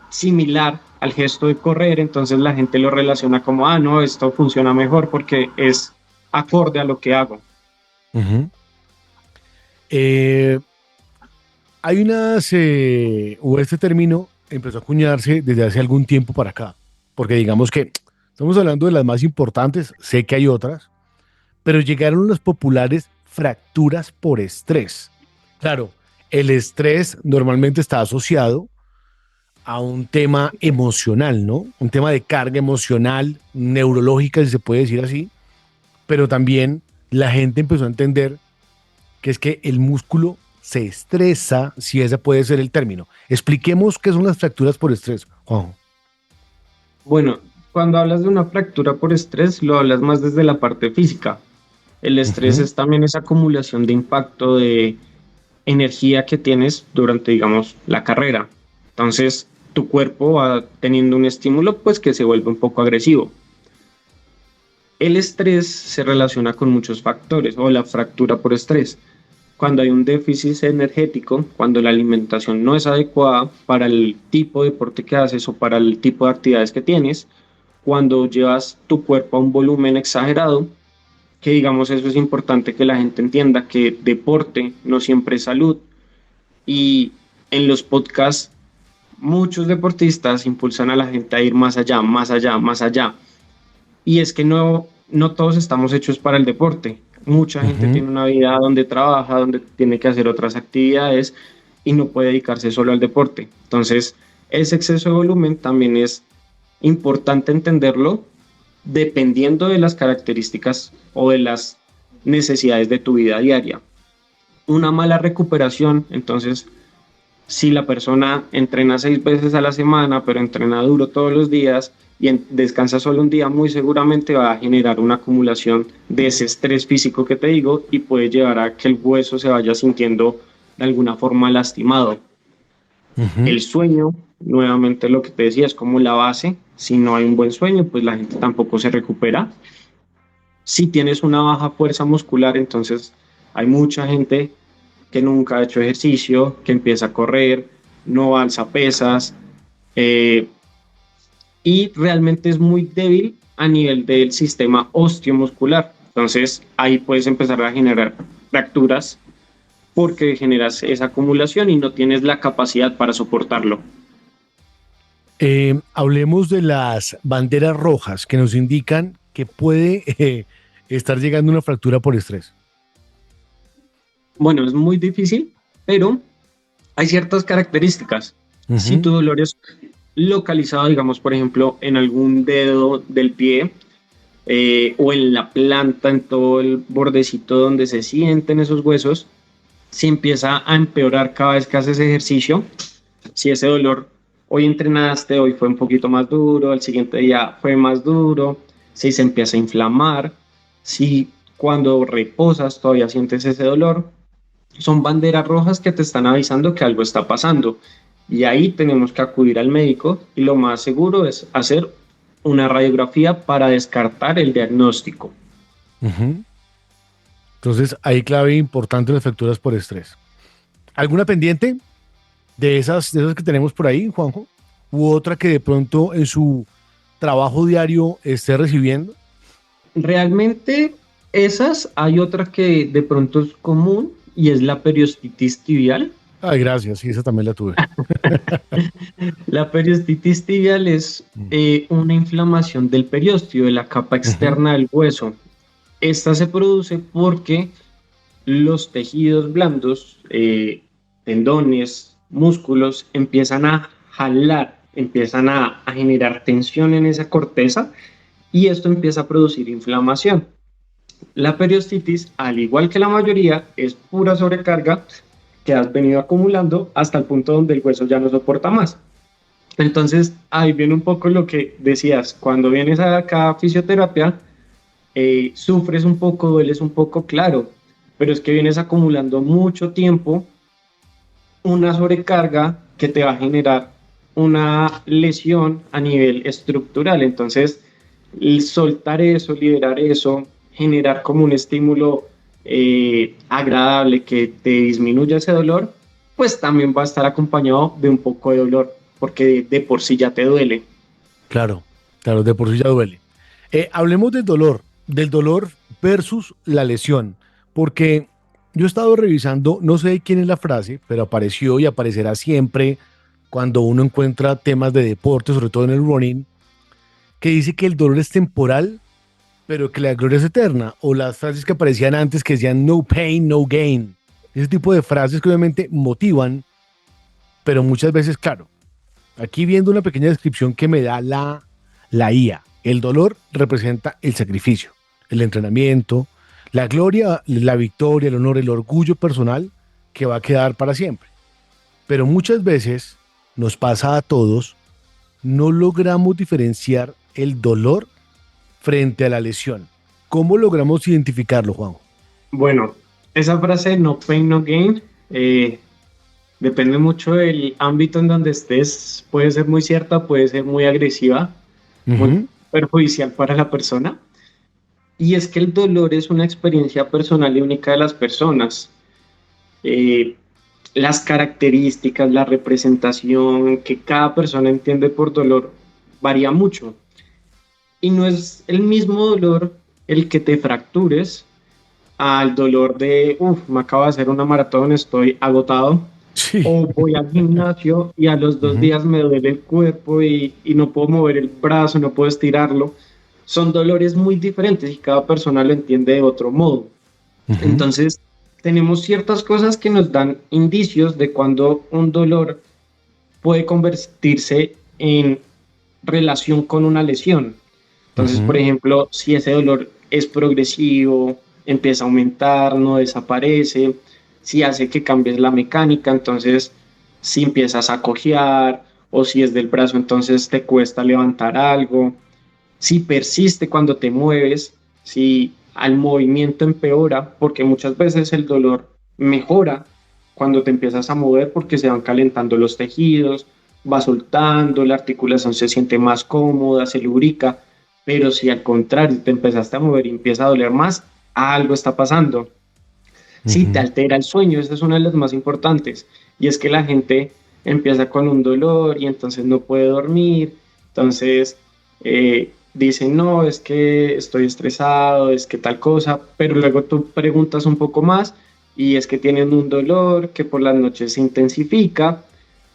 similar al gesto de correr, entonces la gente lo relaciona como, ah, no, esto funciona mejor porque es acorde a lo que hago. Ujú. Eh, hay o este término empezó a acuñarse desde hace algún tiempo para acá, porque digamos que estamos hablando de las más importantes, sé que hay otras, pero llegaron las populares fracturas por estrés. Claro, el estrés normalmente está asociado a un tema emocional, ¿no? Un tema de carga emocional, neurológica, si se puede decir así, pero también la gente empezó a entender que es que el músculo se estresa, si ese puede ser el término. Expliquemos qué son las fracturas por estrés, Juanjo. Bueno, cuando hablas de una fractura por estrés, lo hablas más desde la parte física. El estrés Ujú. es también esa acumulación de impacto de energía que tienes durante, digamos, la carrera. Entonces, tu cuerpo va teniendo un estímulo, pues que se vuelve un poco agresivo. El estrés se relaciona con muchos factores o la fractura por estrés. Cuando hay un déficit energético, cuando la alimentación no es adecuada para el tipo de deporte que haces o para el tipo de actividades que tienes, cuando llevas tu cuerpo a un volumen exagerado, que digamos eso es importante que la gente entienda que deporte no siempre es salud y en los podcasts muchos deportistas impulsan a la gente a ir más allá, más allá, más allá. Y es que no todos estamos hechos para el deporte. Mucha gente Ujú. tiene una vida donde trabaja, donde tiene que hacer otras actividades y no puede dedicarse solo al deporte. Entonces, ese exceso de volumen también es importante entenderlo dependiendo de las características o de las necesidades de tu vida diaria. Una mala recuperación, entonces, si la persona entrena 6 veces a la semana, pero entrena duro todos los días y descansa solo un día, muy seguramente va a generar una acumulación de ese estrés físico que te digo y puede llevar a que el hueso se vaya sintiendo de alguna forma lastimado. El sueño, nuevamente lo que te decía, es como la base. Si no hay un buen sueño, pues la gente tampoco se recupera. Si tienes una baja fuerza muscular, entonces hay mucha gente que nunca ha hecho ejercicio, que empieza a correr, no alza pesas, y realmente es muy débil a nivel del sistema osteomuscular. Entonces ahí puedes empezar a generar fracturas porque generas esa acumulación y no tienes la capacidad para soportarlo. Hablemos de las banderas rojas que nos indican que puede estar llegando una fractura por estrés. Bueno, es muy difícil, pero hay ciertas características. Si tu dolor es localizado, digamos, por ejemplo, en algún dedo del pie o en la planta, en todo el bordecito donde se sienten esos huesos, si empieza a empeorar cada vez que haces ejercicio, si ese dolor hoy entrenaste, hoy fue un poquito más duro, el siguiente día fue más duro, si se empieza a inflamar, si cuando reposas todavía sientes ese dolor, son banderas rojas que te están avisando que algo está pasando. Y ahí tenemos que acudir al médico y lo más seguro es hacer una radiografía para descartar el diagnóstico. Entonces, hay clave importante las fracturas por estrés. ¿Alguna pendiente de esas que tenemos por ahí, Juanjo? ¿U otra que de pronto en su trabajo diario esté recibiendo? Realmente esas, hay otra que de pronto es común y es la periostitis tibial. Ay, gracias, sí, esa también la tuve. La periostitis tibial es una inflamación del periósteo, de la capa externa del hueso. Esta se produce porque los tejidos blandos, tendones, músculos, empiezan a jalar, empiezan a generar tensión en esa corteza y esto empieza a producir inflamación. La periostitis, al igual que la mayoría, es pura sobrecarga que has venido acumulando hasta el punto donde el hueso ya no soporta más. Entonces, ahí viene un poco lo que decías, cuando vienes acá a fisioterapia, sufres un poco, dueles un poco, claro, pero es que vienes acumulando mucho tiempo una sobrecarga que te va a generar una lesión a nivel estructural. Entonces, soltar eso, liberar eso, generar como un estímulo agradable que te disminuya ese dolor, pues también va a estar acompañado de un poco de dolor, porque de por sí ya te duele. Claro, claro, de por sí ya duele. Hablemos del dolor versus la lesión, porque yo he estado revisando, no sé quién es la frase, pero apareció y aparecerá siempre cuando uno encuentra temas de deporte, sobre todo en el running, que dice que el dolor es temporal, pero que la gloria es eterna, o las frases que aparecían antes que decían no pain, no gain. Ese tipo de frases que obviamente motivan, pero muchas veces, claro, aquí viendo una pequeña descripción que me da la IA, el dolor representa el sacrificio, el entrenamiento, la gloria, la victoria, el honor, el orgullo personal que va a quedar para siempre. Pero muchas veces nos pasa a todos, no logramos diferenciar el dolor frente a la lesión. ¿Cómo logramos identificarlo, Juanjo? Bueno, esa frase no pain, no gain, depende mucho del ámbito en donde estés, puede ser muy cierta, puede ser muy agresiva, muy perjudicial para la persona. Y es que el dolor es una experiencia personal y única de las personas. Las características, la representación que cada persona entiende por dolor varía mucho. Y no es el mismo dolor el que te fractures al dolor de, me acabo de hacer una maratón, estoy agotado. Sí. O voy al gimnasio y a los 2 días me duele el cuerpo y no puedo mover el brazo, no puedo estirarlo. Son dolores muy diferentes y cada persona lo entiende de otro modo. Entonces, tenemos ciertas cosas que nos dan indicios de cuando un dolor puede convertirse en relación con una lesión. Entonces, por ejemplo, si ese dolor es progresivo, empieza a aumentar, no desaparece, si hace que cambies la mecánica, entonces si empiezas a cojear, o si es del brazo, entonces te cuesta levantar algo, si persiste cuando te mueves, si al movimiento empeora, porque muchas veces el dolor mejora cuando te empiezas a mover porque se van calentando los tejidos, va soltando, la articulación se siente más cómoda, se lubrica, pero si al contrario te empezaste a mover y empieza a doler más, algo está pasando. Si te altera el sueño, esa es una de las más importantes, y es que la gente empieza con un dolor y entonces no puede dormir, entonces dicen, no, es que estoy estresado, es que tal cosa, pero luego tú preguntas un poco más y es que tienen un dolor que por las noches se intensifica.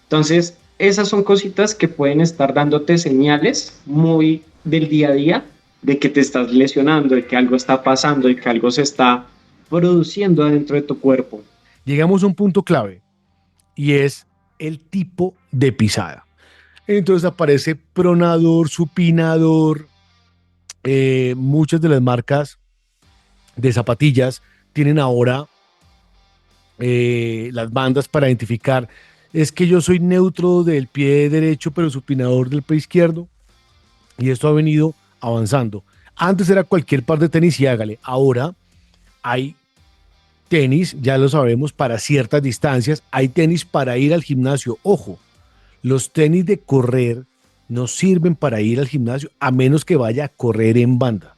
Entonces, esas son cositas que pueden estar dándote señales muy del día a día de que te estás lesionando, de que algo está pasando, de que algo se está produciendo adentro de tu cuerpo. Llegamos a un punto clave y es el tipo de pisada. Entonces aparece pronador, supinador. Muchas de las marcas de zapatillas tienen ahora las bandas para identificar. Es que yo soy neutro del pie derecho, pero supinador del pie izquierdo. Y esto ha venido avanzando. Antes era cualquier par de tenis y hágale. Ahora hay tenis, ya lo sabemos, para ciertas distancias. Hay tenis para ir al gimnasio. Ojo, los tenis de correr no sirven para ir al gimnasio a menos que vaya a correr en banda.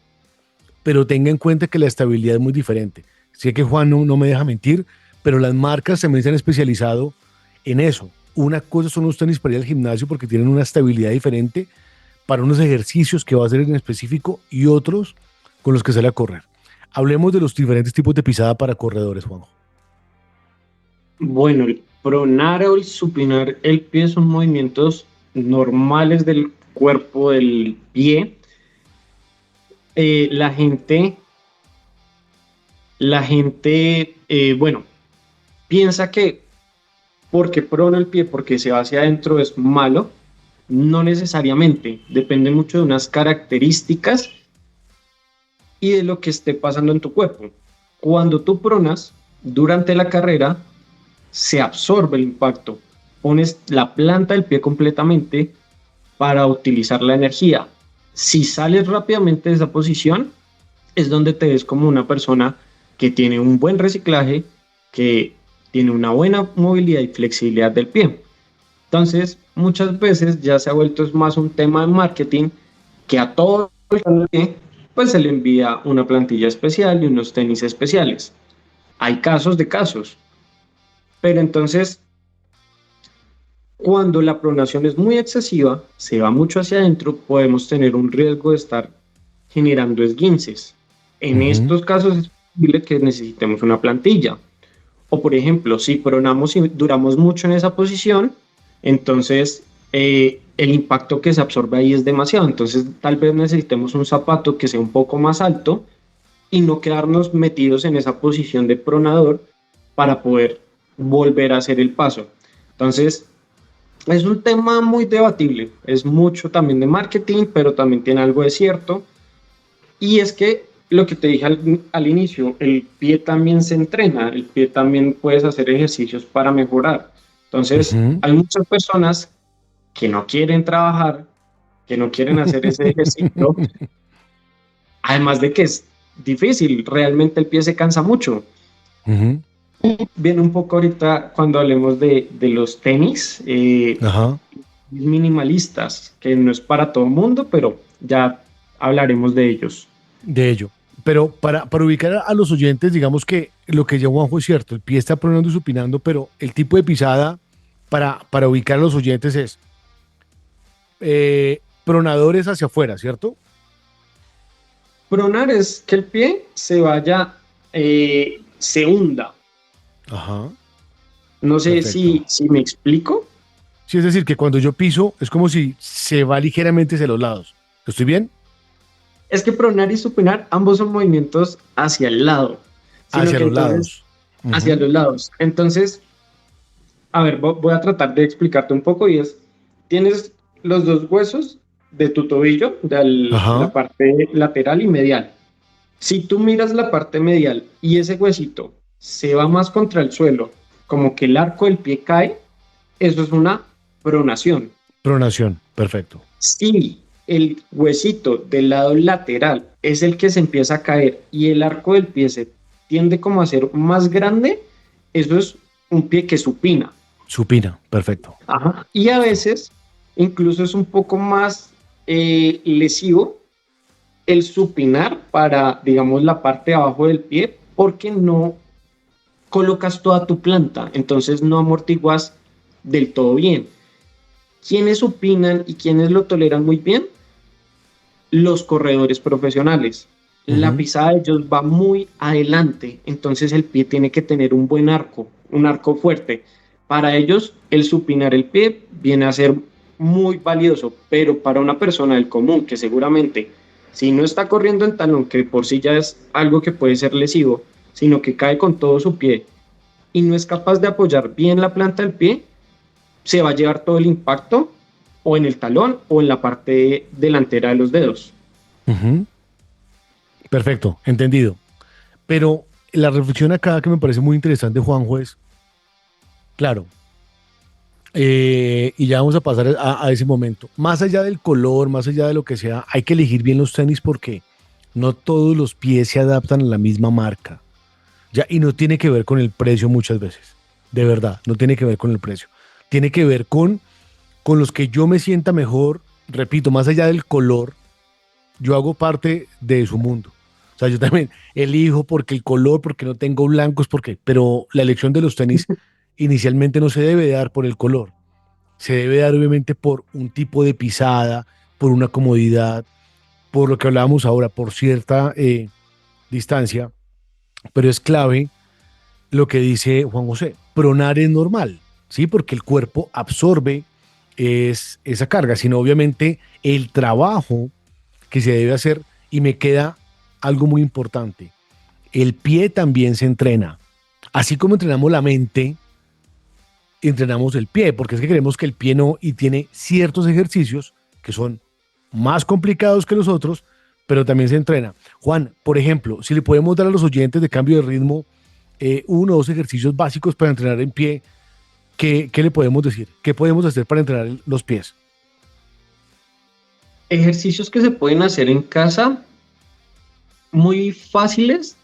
Pero tenga en cuenta que la estabilidad es muy diferente. Sé que Juan no me deja mentir, pero las marcas también se han especializado en eso. Una cosa son los tenis para ir al gimnasio porque tienen una estabilidad diferente para unos ejercicios que va a hacer en específico y otros con los que sale a correr. Hablemos de los diferentes tipos de pisada para corredores, Juanjo. Bueno, el pronar o el supinar el pie son movimientos normales del cuerpo del pie. La gente, bueno, piensa que porque prona el pie, porque se va hacia adentro es malo. No necesariamente, depende mucho de unas características y de lo que esté pasando en tu cuerpo. Cuando tú pronas, durante la carrera, se absorbe el impacto. Pones la planta del pie completamente para utilizar la energía. Si sales rápidamente de esa posición, es donde te ves como una persona que tiene un buen reciclaje, que tiene una buena movilidad y flexibilidad del pie. Entonces, muchas veces ya se ha vuelto más un tema de marketing que a todo el pie, pues se le envía una plantilla especial y unos tenis especiales. Hay casos de casos, pero entonces cuando la pronación es muy excesiva, se va mucho hacia adentro, podemos tener un riesgo de estar generando esguinces. En estos casos es posible que necesitemos una plantilla. O por ejemplo, si pronamos y duramos mucho en esa posición, entonces el impacto que se absorbe ahí es demasiado. Entonces tal vez necesitemos un zapato que sea un poco más alto y no quedarnos metidos en esa posición de pronador para poder volver a hacer el paso. Entonces es un tema muy debatible, es mucho también de marketing, pero también tiene algo de cierto. Y es que lo que te dije al inicio, el pie también se entrena, el pie también puedes hacer ejercicios para mejorar. Entonces, hay muchas personas que no quieren trabajar, que no quieren hacer ese ejercicio, además de que es difícil, realmente el pie se cansa mucho. Viene un poco ahorita cuando hablemos de los tenis minimalistas, que no es para todo el mundo, pero ya hablaremos de ellos. De ello. Pero para ubicar a los oyentes, digamos que lo que llevó Juanjo es cierto, el pie está pronando y supinando, pero el tipo de pisada para ubicar a los oyentes es pronadores hacia afuera, ¿cierto? Pronar es que el pie se vaya, se hunda. Ajá. No sé si me explico. Sí, es decir, que cuando yo piso es como si se va ligeramente hacia los lados. ¿Estoy bien? Es que pronar y supinar ambos son movimientos hacia el lado. Hacia los lados. Hacia los lados. Entonces, A ver, voy a tratar de explicarte un poco y es, tienes los dos huesos de tu tobillo, de la Ajá, parte lateral y medial. Si tú miras la parte medial y ese huesito se va más contra el suelo, como que el arco del pie cae, eso es una pronación. pronación, perfecto. Si el huesito del lado lateral es el que se empieza a caer y el arco del pie se tiende como a ser más grande, eso es un pie que supina. Supina, perfecto. Ajá. Y a veces incluso es un poco más lesivo el supinar para, digamos, la parte de abajo del pie, porque no colocas toda tu planta, entonces no amortiguas del todo bien. ¿Quiénes supinan y quiénes lo toleran muy bien? Los corredores profesionales. La Ujú. pisada de ellos va muy adelante, entonces el pie tiene que tener un arco fuerte. Para ellos, el supinar el pie viene a ser muy valioso, pero para una persona del común que seguramente, si no está corriendo en talón, que por sí ya es algo que puede ser lesivo, sino que cae con todo su pie y no es capaz de apoyar bien la planta del pie, se va a llevar todo el impacto o en el talón o en la parte delantera de los dedos. Ujú. Perfecto, entendido. Pero la reflexión acá que me parece muy interesante, Juanjo, es, claro, y ya vamos a pasar a ese momento. Más allá del color, más allá de lo que sea, hay que elegir bien los tenis porque no todos los pies se adaptan a la misma marca. Ya, y no tiene que ver con el precio muchas veces. De verdad, no tiene que ver con el precio. Tiene que ver con los que yo me sienta mejor. Repito, más allá del color, yo hago parte de su mundo. O sea, yo también elijo porque el color, porque no tengo blancos, porque, pero la elección de los tenis inicialmente no se debe dar por el color. Se debe dar obviamente por un tipo de pisada, por una comodidad, por lo que hablábamos ahora, por cierta distancia, pero es clave lo que dice Juan José. Pronar es normal, ¿sí? Porque el cuerpo absorbe esa carga, sino obviamente el trabajo que se debe hacer. Y me queda algo muy importante. El pie también se entrena. Así como entrenamos la mente, entrenamos el pie, porque es que queremos que el pie no, y tiene ciertos ejercicios que son más complicados que los otros, pero también se entrena. Juan, por ejemplo, si le podemos dar a los oyentes de cambio de ritmo uno o dos ejercicios básicos para entrenar en pie, ¿qué le podemos decir? ¿Qué podemos hacer para entrenar los pies? Ejercicios que se pueden hacer en casa, muy fáciles,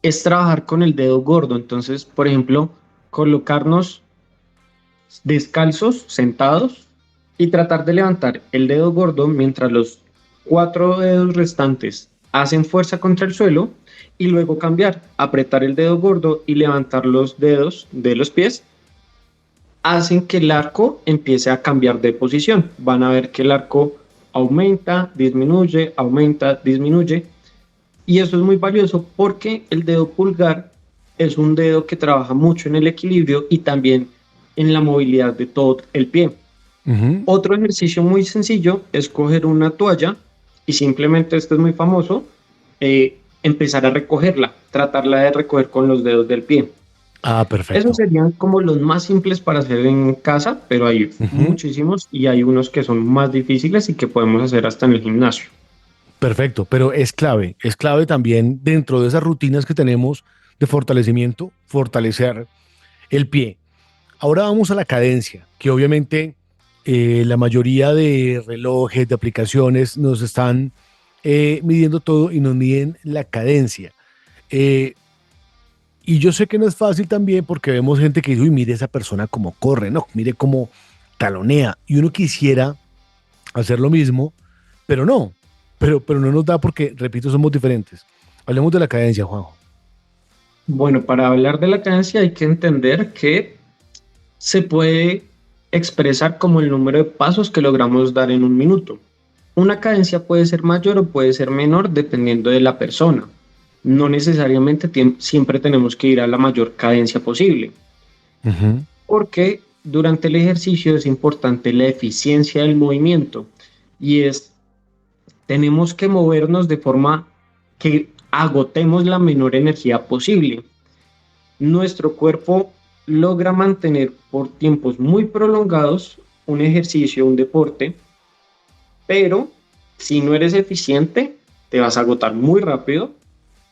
es trabajar con el dedo gordo. Entonces, por ejemplo, colocarnos descalzos, sentados, y tratar de levantar el dedo gordo mientras los cuatro dedos restantes hacen fuerza contra el suelo y luego cambiar, apretar el dedo gordo y levantar los dedos de los pies, hacen que el arco empiece a cambiar de posición. Van a ver que el arco aumenta, disminuye. Y eso es muy valioso porque el dedo pulgar es un dedo que trabaja mucho en el equilibrio y también en la movilidad de todo el pie. Ujú. Otro ejercicio muy sencillo es coger una toalla y simplemente, este es muy famoso, empezar a recogerla, tratarla de recoger con los dedos del pie. Ah, Esos perfecto. serían como los más simples para hacer en casa, pero hay Ujú. muchísimos y hay unos que son más difíciles y que podemos hacer hasta en el gimnasio. Perfecto, pero es clave también dentro de esas rutinas que tenemos de fortalecimiento, fortalecer el pie. Ahora vamos a la cadencia, que obviamente la mayoría de relojes, de aplicaciones nos están midiendo todo y nos miden la cadencia. Eh, y yo sé que no es fácil también porque vemos gente que dice, uy, mire esa persona cómo corre, no, mire cómo talonea. Y uno quisiera hacer lo mismo, pero no, pero no nos da porque, repito, somos diferentes. Hablemos de la cadencia, Juanjo. Bueno, para hablar de la cadencia hay que entender que se puede expresar como el número de pasos que logramos dar en un minuto. Una cadencia puede ser mayor o puede ser menor dependiendo de la persona. No necesariamente siempre tenemos que ir a la mayor cadencia posible, Ujú. porque durante el ejercicio es importante la eficiencia del movimiento y tenemos que movernos de forma que agotemos la menor energía posible. Nuestro cuerpo logra mantener por tiempos muy prolongados un ejercicio, un deporte, pero si no eres eficiente, te vas a agotar muy rápido,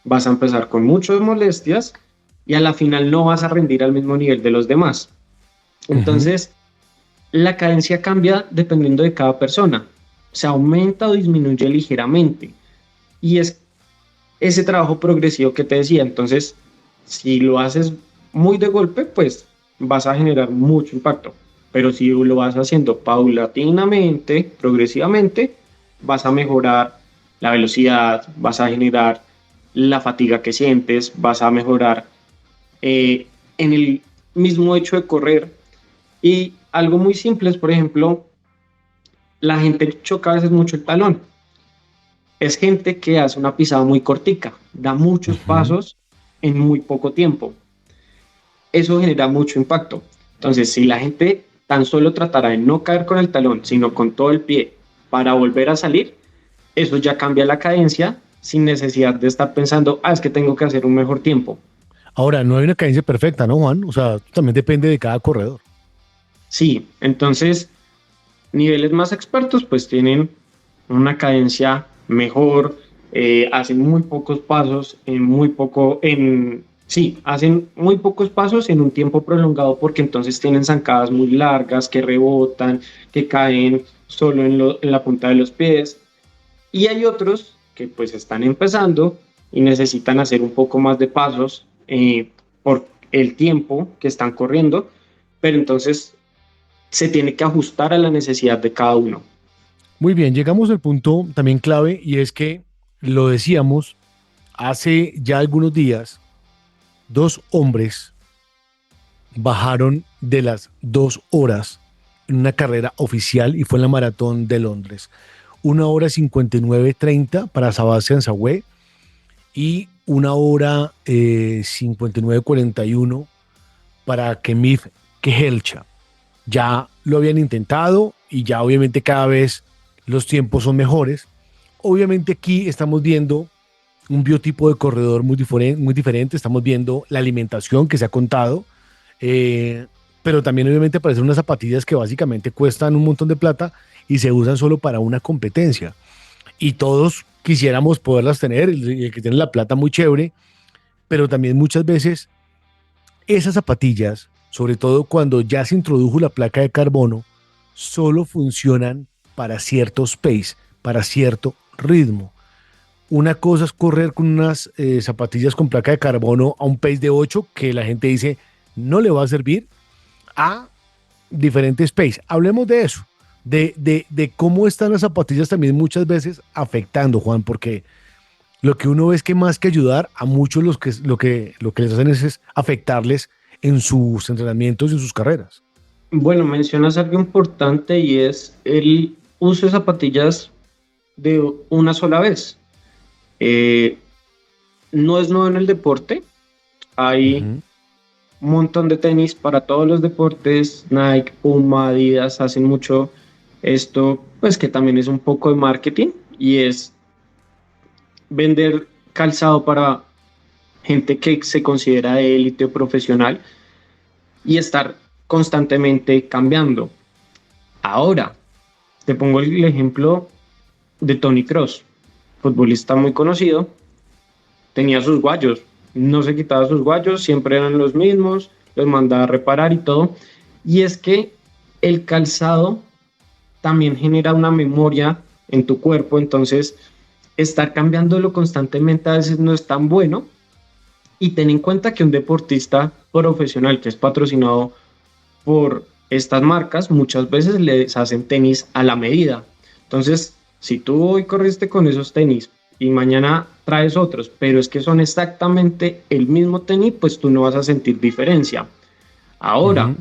vas a empezar con muchas molestias y a la final no vas a rendir al mismo nivel de los demás. Ujú. Entonces, la cadencia cambia dependiendo de cada persona. Se aumenta o disminuye ligeramente. Y es ese trabajo progresivo que te decía. Entonces, si lo haces muy de golpe, pues vas a generar mucho impacto. Pero si lo vas haciendo paulatinamente, progresivamente, vas a mejorar la velocidad, vas a generar la fatiga que sientes, vas a mejorar en el mismo hecho de correr. Y algo muy simple es, por ejemplo, la gente choca a veces mucho el talón. Es gente que hace una pisada muy cortica, da muchos Ujú. pasos en muy poco tiempo. Eso genera mucho impacto. Entonces, si la gente tan solo tratara de no caer con el talón, sino con todo el pie para volver a salir, eso ya cambia la cadencia sin necesidad de estar pensando, es que tengo que hacer un mejor tiempo. Ahora, no hay una cadencia perfecta, ¿no, Juan? O sea, también depende de cada corredor. Sí, entonces niveles más expertos pues tienen una cadencia mejor, hacen muy pocos pasos en muy poco, sí, hacen muy pocos pasos en un tiempo prolongado porque entonces tienen zancadas muy largas que rebotan, que caen solo en la punta de los pies. Y hay otros que pues están empezando y necesitan hacer un poco más de pasos por el tiempo que están corriendo, pero entonces se tiene que ajustar a la necesidad de cada uno. Muy bien, llegamos al punto también clave y es que lo decíamos hace ya algunos días, dos hombres bajaron de las 2 horas en una carrera oficial y fue en la maratón de Londres. 1 hora 59:30 para Sebastian Sawe y 1 hora 59:41 para Kemif Kehelcha. Ya lo habían intentado y ya obviamente cada vez los tiempos son mejores. Obviamente aquí estamos viendo un biotipo de corredor muy diferente, estamos viendo la alimentación que se ha contado, eh, pero también obviamente aparecen unas zapatillas que básicamente cuestan un montón de plata y se usan solo para una competencia. Y todos quisiéramos poderlas tener, el que tiene la plata muy chévere, pero también muchas veces esas zapatillas, sobre todo cuando ya se introdujo la placa de carbono, solo funcionan para ciertos pace, para cierto ritmo. Una cosa es correr con unas zapatillas con placa de carbono a un pace de 8 que la gente dice no le va a servir a diferentes pace. Hablemos de eso, de cómo están las zapatillas también muchas veces afectando, Juan, porque lo que uno ve es que más que ayudar a muchos lo que les hacen es afectarles en sus entrenamientos y en sus carreras. Bueno, mencionas algo importante y es el uso de zapatillas de una sola vez. Eh, no es nuevo en el deporte, hay Ujú. un montón de tenis para todos los deportes, Nike, Puma, Adidas hacen mucho esto, pues que también es un poco de marketing y es vender calzado para gente que se considera de élite o profesional y estar constantemente cambiando. Ahora, te pongo el ejemplo de Tony Cross, futbolista muy conocido, tenía sus guayos, no se quitaba sus guayos, siempre eran los mismos, los mandaba a reparar y todo. Y es que el calzado también genera una memoria en tu cuerpo, entonces estar cambiándolo constantemente a veces no es tan bueno. Y ten en cuenta que un deportista profesional que es patrocinado por estas marcas muchas veces les hacen tenis a la medida. Entonces, si tú hoy corriste con esos tenis y mañana traes otros, pero es que son exactamente el mismo tenis, pues tú no vas a sentir diferencia. Ahora, Ujú.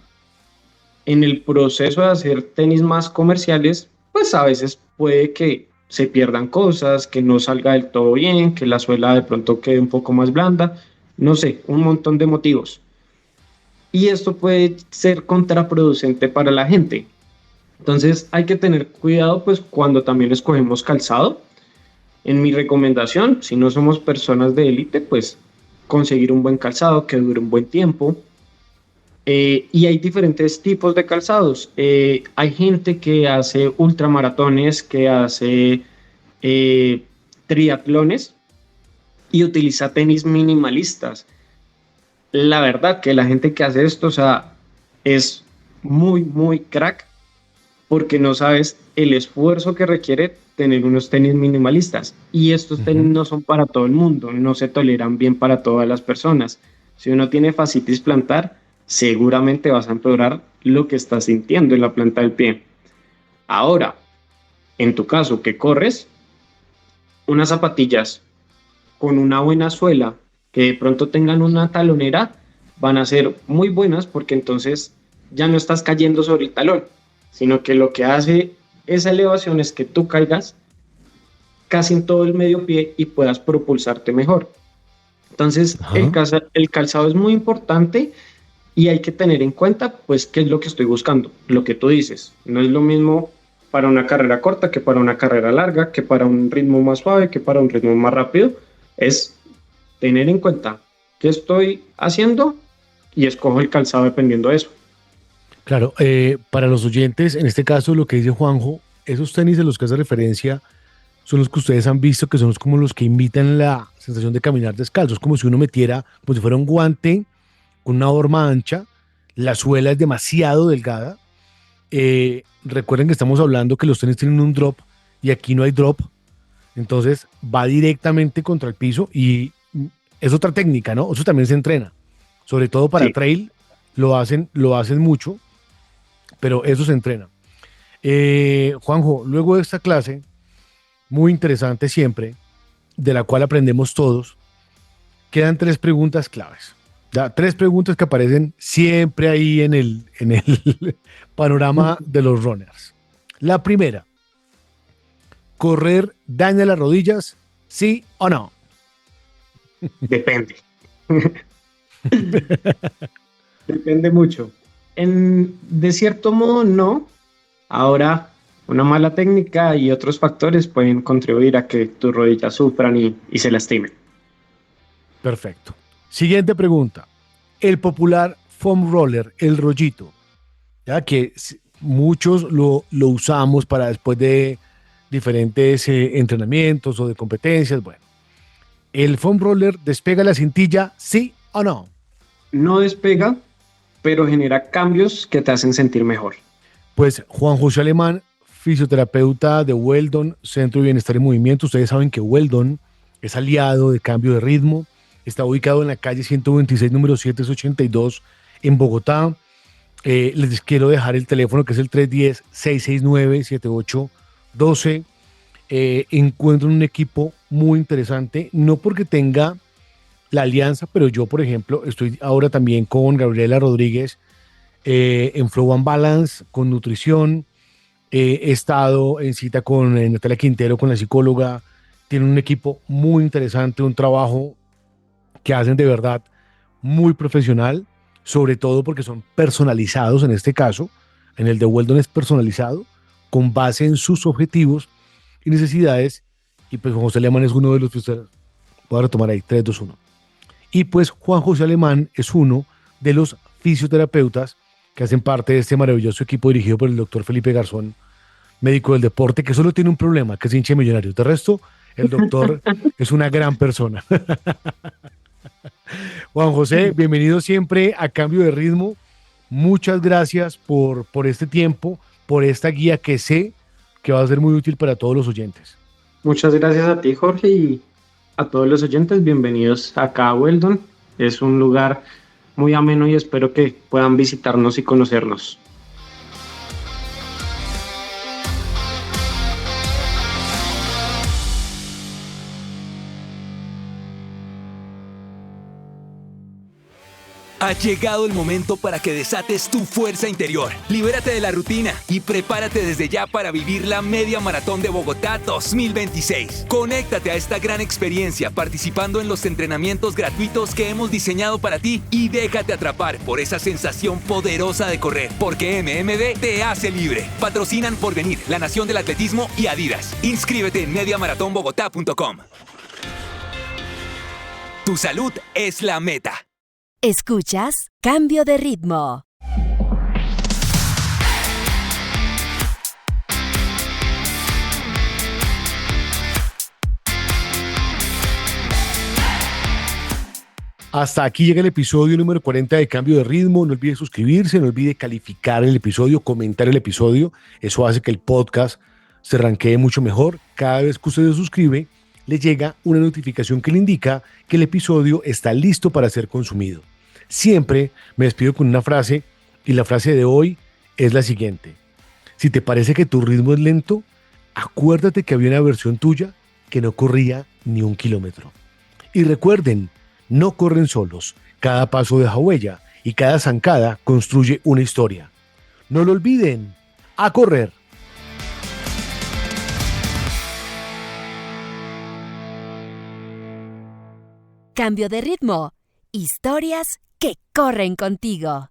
en el proceso de hacer tenis más comerciales, pues a veces puede que se pierdan cosas, que no salga del todo bien, que la suela de pronto quede un poco más blanda, no sé, un montón de motivos. Y esto puede ser contraproducente para la gente. Entonces hay que tener cuidado pues cuando también escogemos calzado. En mi recomendación, si no somos personas de élite, pues conseguir un buen calzado que dure un buen tiempo. Y hay diferentes tipos de calzados. Hay gente que hace ultramaratones, que hace triatlones y utiliza tenis minimalistas. La verdad que la gente que hace esto, o sea, es muy, muy crack, porque no sabes el esfuerzo que requiere tener unos tenis minimalistas. Y estos tenis no son para todo el mundo, no se toleran bien para todas las personas. Si uno tiene fascitis plantar, seguramente vas a empeorar lo que estás sintiendo en la planta del pie. Ahora, en tu caso que corres, unas zapatillas con una buena suela, que de pronto tengan una talonera, van a ser muy buenas, porque entonces ya no estás cayendo sobre el talón, sino que lo que hace esa elevación es que tú caigas casi en todo el medio pie y puedas propulsarte mejor. Entonces, el calzado es muy importante y hay que tener en cuenta, pues, qué es lo que estoy buscando. Lo que tú dices, no es lo mismo para una carrera corta que para una carrera larga, que para un ritmo más suave, que para un ritmo más rápido. Es tener en cuenta qué estoy haciendo y escojo el calzado dependiendo de eso. Claro, para los oyentes, en este caso lo que dice Juanjo, esos tenis de los que hace referencia son los que ustedes han visto, que son como los que imitan la sensación de caminar descalzo. Es como si uno metiera, como si fuera un guante con una horma ancha, la suela es demasiado delgada. Recuerden que estamos hablando que los tenis tienen un drop y aquí no hay drop, entonces va directamente contra el piso y es otra técnica, ¿no? Eso también se entrena, sobre todo para trail, lo hacen mucho, pero eso se entrena. Juanjo, luego de esta clase, muy interesante siempre, de la cual aprendemos todos, quedan 3 preguntas claves. Ya, 3 preguntas que aparecen siempre ahí en el panorama de los runners. La primera, ¿correr daña las rodillas? ¿Sí o no? Depende. Depende mucho. De cierto modo, no. Ahora, una mala técnica y otros factores pueden contribuir a que tus rodillas sufran y se lastimen. Perfecto. Siguiente pregunta. El popular foam roller, el rollito, ya que muchos lo usamos para después de diferentes entrenamientos o de competencias. Bueno, ¿el foam roller despega la cintilla, sí o no? No despega, pero genera cambios que te hacen sentir mejor. Pues Juan José Alemán, fisioterapeuta de Weldon, Centro de Bienestar y Movimiento. Ustedes saben que Weldon es aliado de Cambio de Ritmo. Está ubicado en la calle 126, número 782, en Bogotá. Les quiero dejar el teléfono, que es el 310-669-7812. Encuentro un equipo muy interesante, no porque tenga la alianza, pero yo, por ejemplo, estoy ahora también con Gabriela Rodríguez en Flow One Balance, con nutrición. He estado en cita con Natalia Quintero, con la psicóloga. Tienen un equipo muy interesante, un trabajo que hacen de verdad muy profesional, sobre todo porque son personalizados en este caso. En el de Weldon es personalizado, con base en sus objetivos y necesidades. Y pues Juan José Alemán es uno de los que ustedes... Voy a retomar ahí, 3, 2, 1. Y pues Juan José Alemán es uno de los fisioterapeutas que hacen parte de este maravilloso equipo dirigido por el doctor Felipe Garzón, médico del deporte, que solo tiene un problema, que es hincha de Millonarios. De resto, el doctor es una gran persona. Juan José, bienvenido siempre a Cambio de Ritmo. Muchas gracias por este tiempo, por esta guía que sé que va a ser muy útil para todos los oyentes. Muchas gracias a ti, Jorge, y a todos los oyentes. Bienvenidos acá a Weldon. Es un lugar muy ameno y espero que puedan visitarnos y conocernos. Ha llegado el momento para que desates tu fuerza interior. Libérate de la rutina y prepárate desde ya para vivir la Media Maratón de Bogotá 2026. Conéctate a esta gran experiencia participando en los entrenamientos gratuitos que hemos diseñado para ti y déjate atrapar por esa sensación poderosa de correr, porque MMD te hace libre. Patrocinan Porvenir, La Nación del Atletismo y Adidas. Inscríbete en mediamaratonbogotá.com. Tu salud es la meta. Escuchas Cambio de Ritmo. Hasta aquí llega el episodio número 40 de Cambio de Ritmo. No olvide suscribirse, no olvide calificar el episodio, comentar el episodio. Eso hace que el podcast se ranquee mucho mejor. Cada vez que usted se suscribe, le llega una notificación que le indica que el episodio está listo para ser consumido. Siempre me despido con una frase y la frase de hoy es la siguiente. Si te parece que tu ritmo es lento, acuérdate que había una versión tuya que no corría ni 1 kilómetro. Y recuerden, no corren solos, cada paso deja huella y cada zancada construye una historia. No lo olviden, a correr. Cambio de Ritmo. Historias que corren contigo.